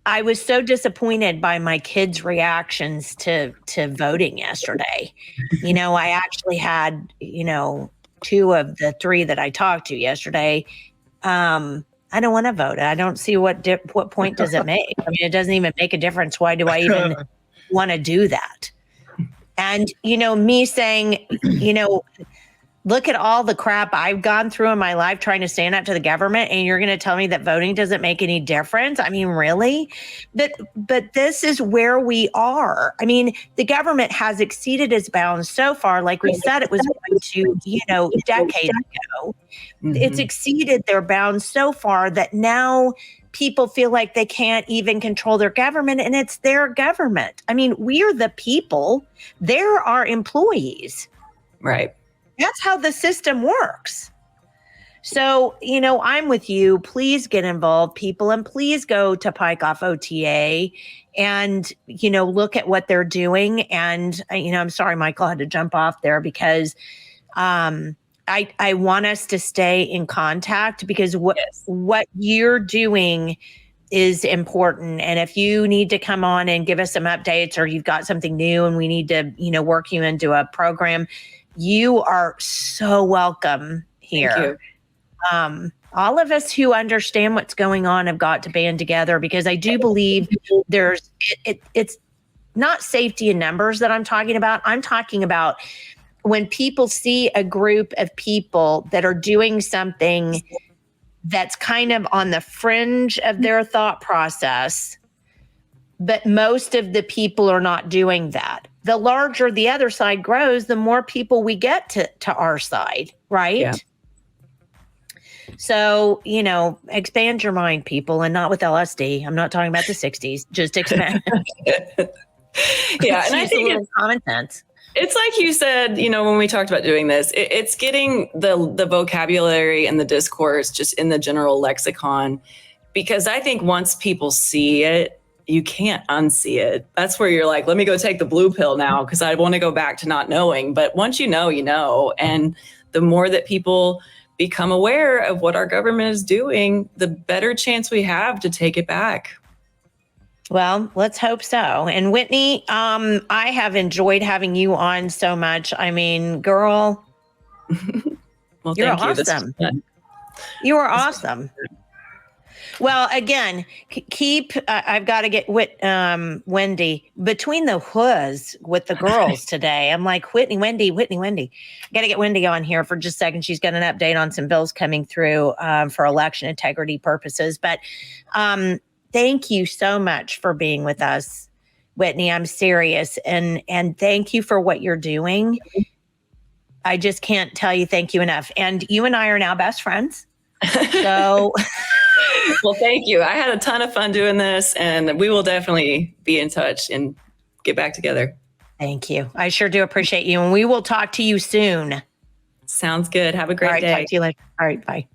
I was so disappointed by my kids' reactions to voting yesterday. I actually had, 2 of the 3 that I talked to yesterday. I don't want to vote. I don't see what point does it make. It doesn't even make a difference. Why do I even want to do that? And, me saying, look at all the crap I've gone through in my life trying to stand up to the government, and you're going to tell me that voting doesn't make any difference? I mean, really? But this is where we are. I mean, the government has exceeded its bounds so far. Like we said, it was going to, decades ago. Mm-hmm. It's exceeded their bounds so far that now people feel like they can't even control their government, and it's their government. I mean, we're the people. They're our employees.
Right.
That's how the system works. So, I'm with you. Please get involved, people, and please go to Pike Off OTA and, look at what they're doing. And, I'm sorry, Michael had to jump off there because I want us to stay in contact because what you're doing is important. And if you need to come on and give us some updates, or you've got something new and we need to, work you into a program, you are so welcome here.
Thank you.
All of us who understand what's going on have got to band together, because I do believe it's not safety in numbers that I'm talking about. I'm talking about when people see a group of people that are doing something that's kind of on the fringe of their thought process, but most of the people are not doing that. The larger the other side grows, the more people we get to our side, right?
Yeah.
So, expand your mind, people, and not with LSD. I'm not talking about the 60s. Just expand.
Yeah, and I think
it's common sense.
It's like you said, when we talked about doing this, it's getting the vocabulary and the discourse just in the general lexicon, because I think once people see it, you can't unsee it. That's where you're like, let me go take the blue pill now because I want to go back to not knowing. But once you know. And the more that people become aware of what our government is doing, the better chance we have to take it back.
Well, let's hope so. And Whitney, I have enjoyed having you on so much. I mean, girl,
well,
you're
thank
awesome. You are awesome. Well, again, I've got to get Wendy between the whoas with the girls today. I'm like, Wendy. Got to get Wendy on here for just a second. She's got an update on some bills coming through for election integrity purposes. But thank you so much for being with us, Whitney. I'm serious. And thank you for what you're doing. I just can't tell you thank you enough. And you and I are now best friends. So...
Well, thank you. I had a ton of fun doing this, and we will definitely be in touch and get back together.
Thank you. I sure do appreciate you, and we will talk to you soon.
Sounds good. Have a great day.
Talk to you later. All right, bye.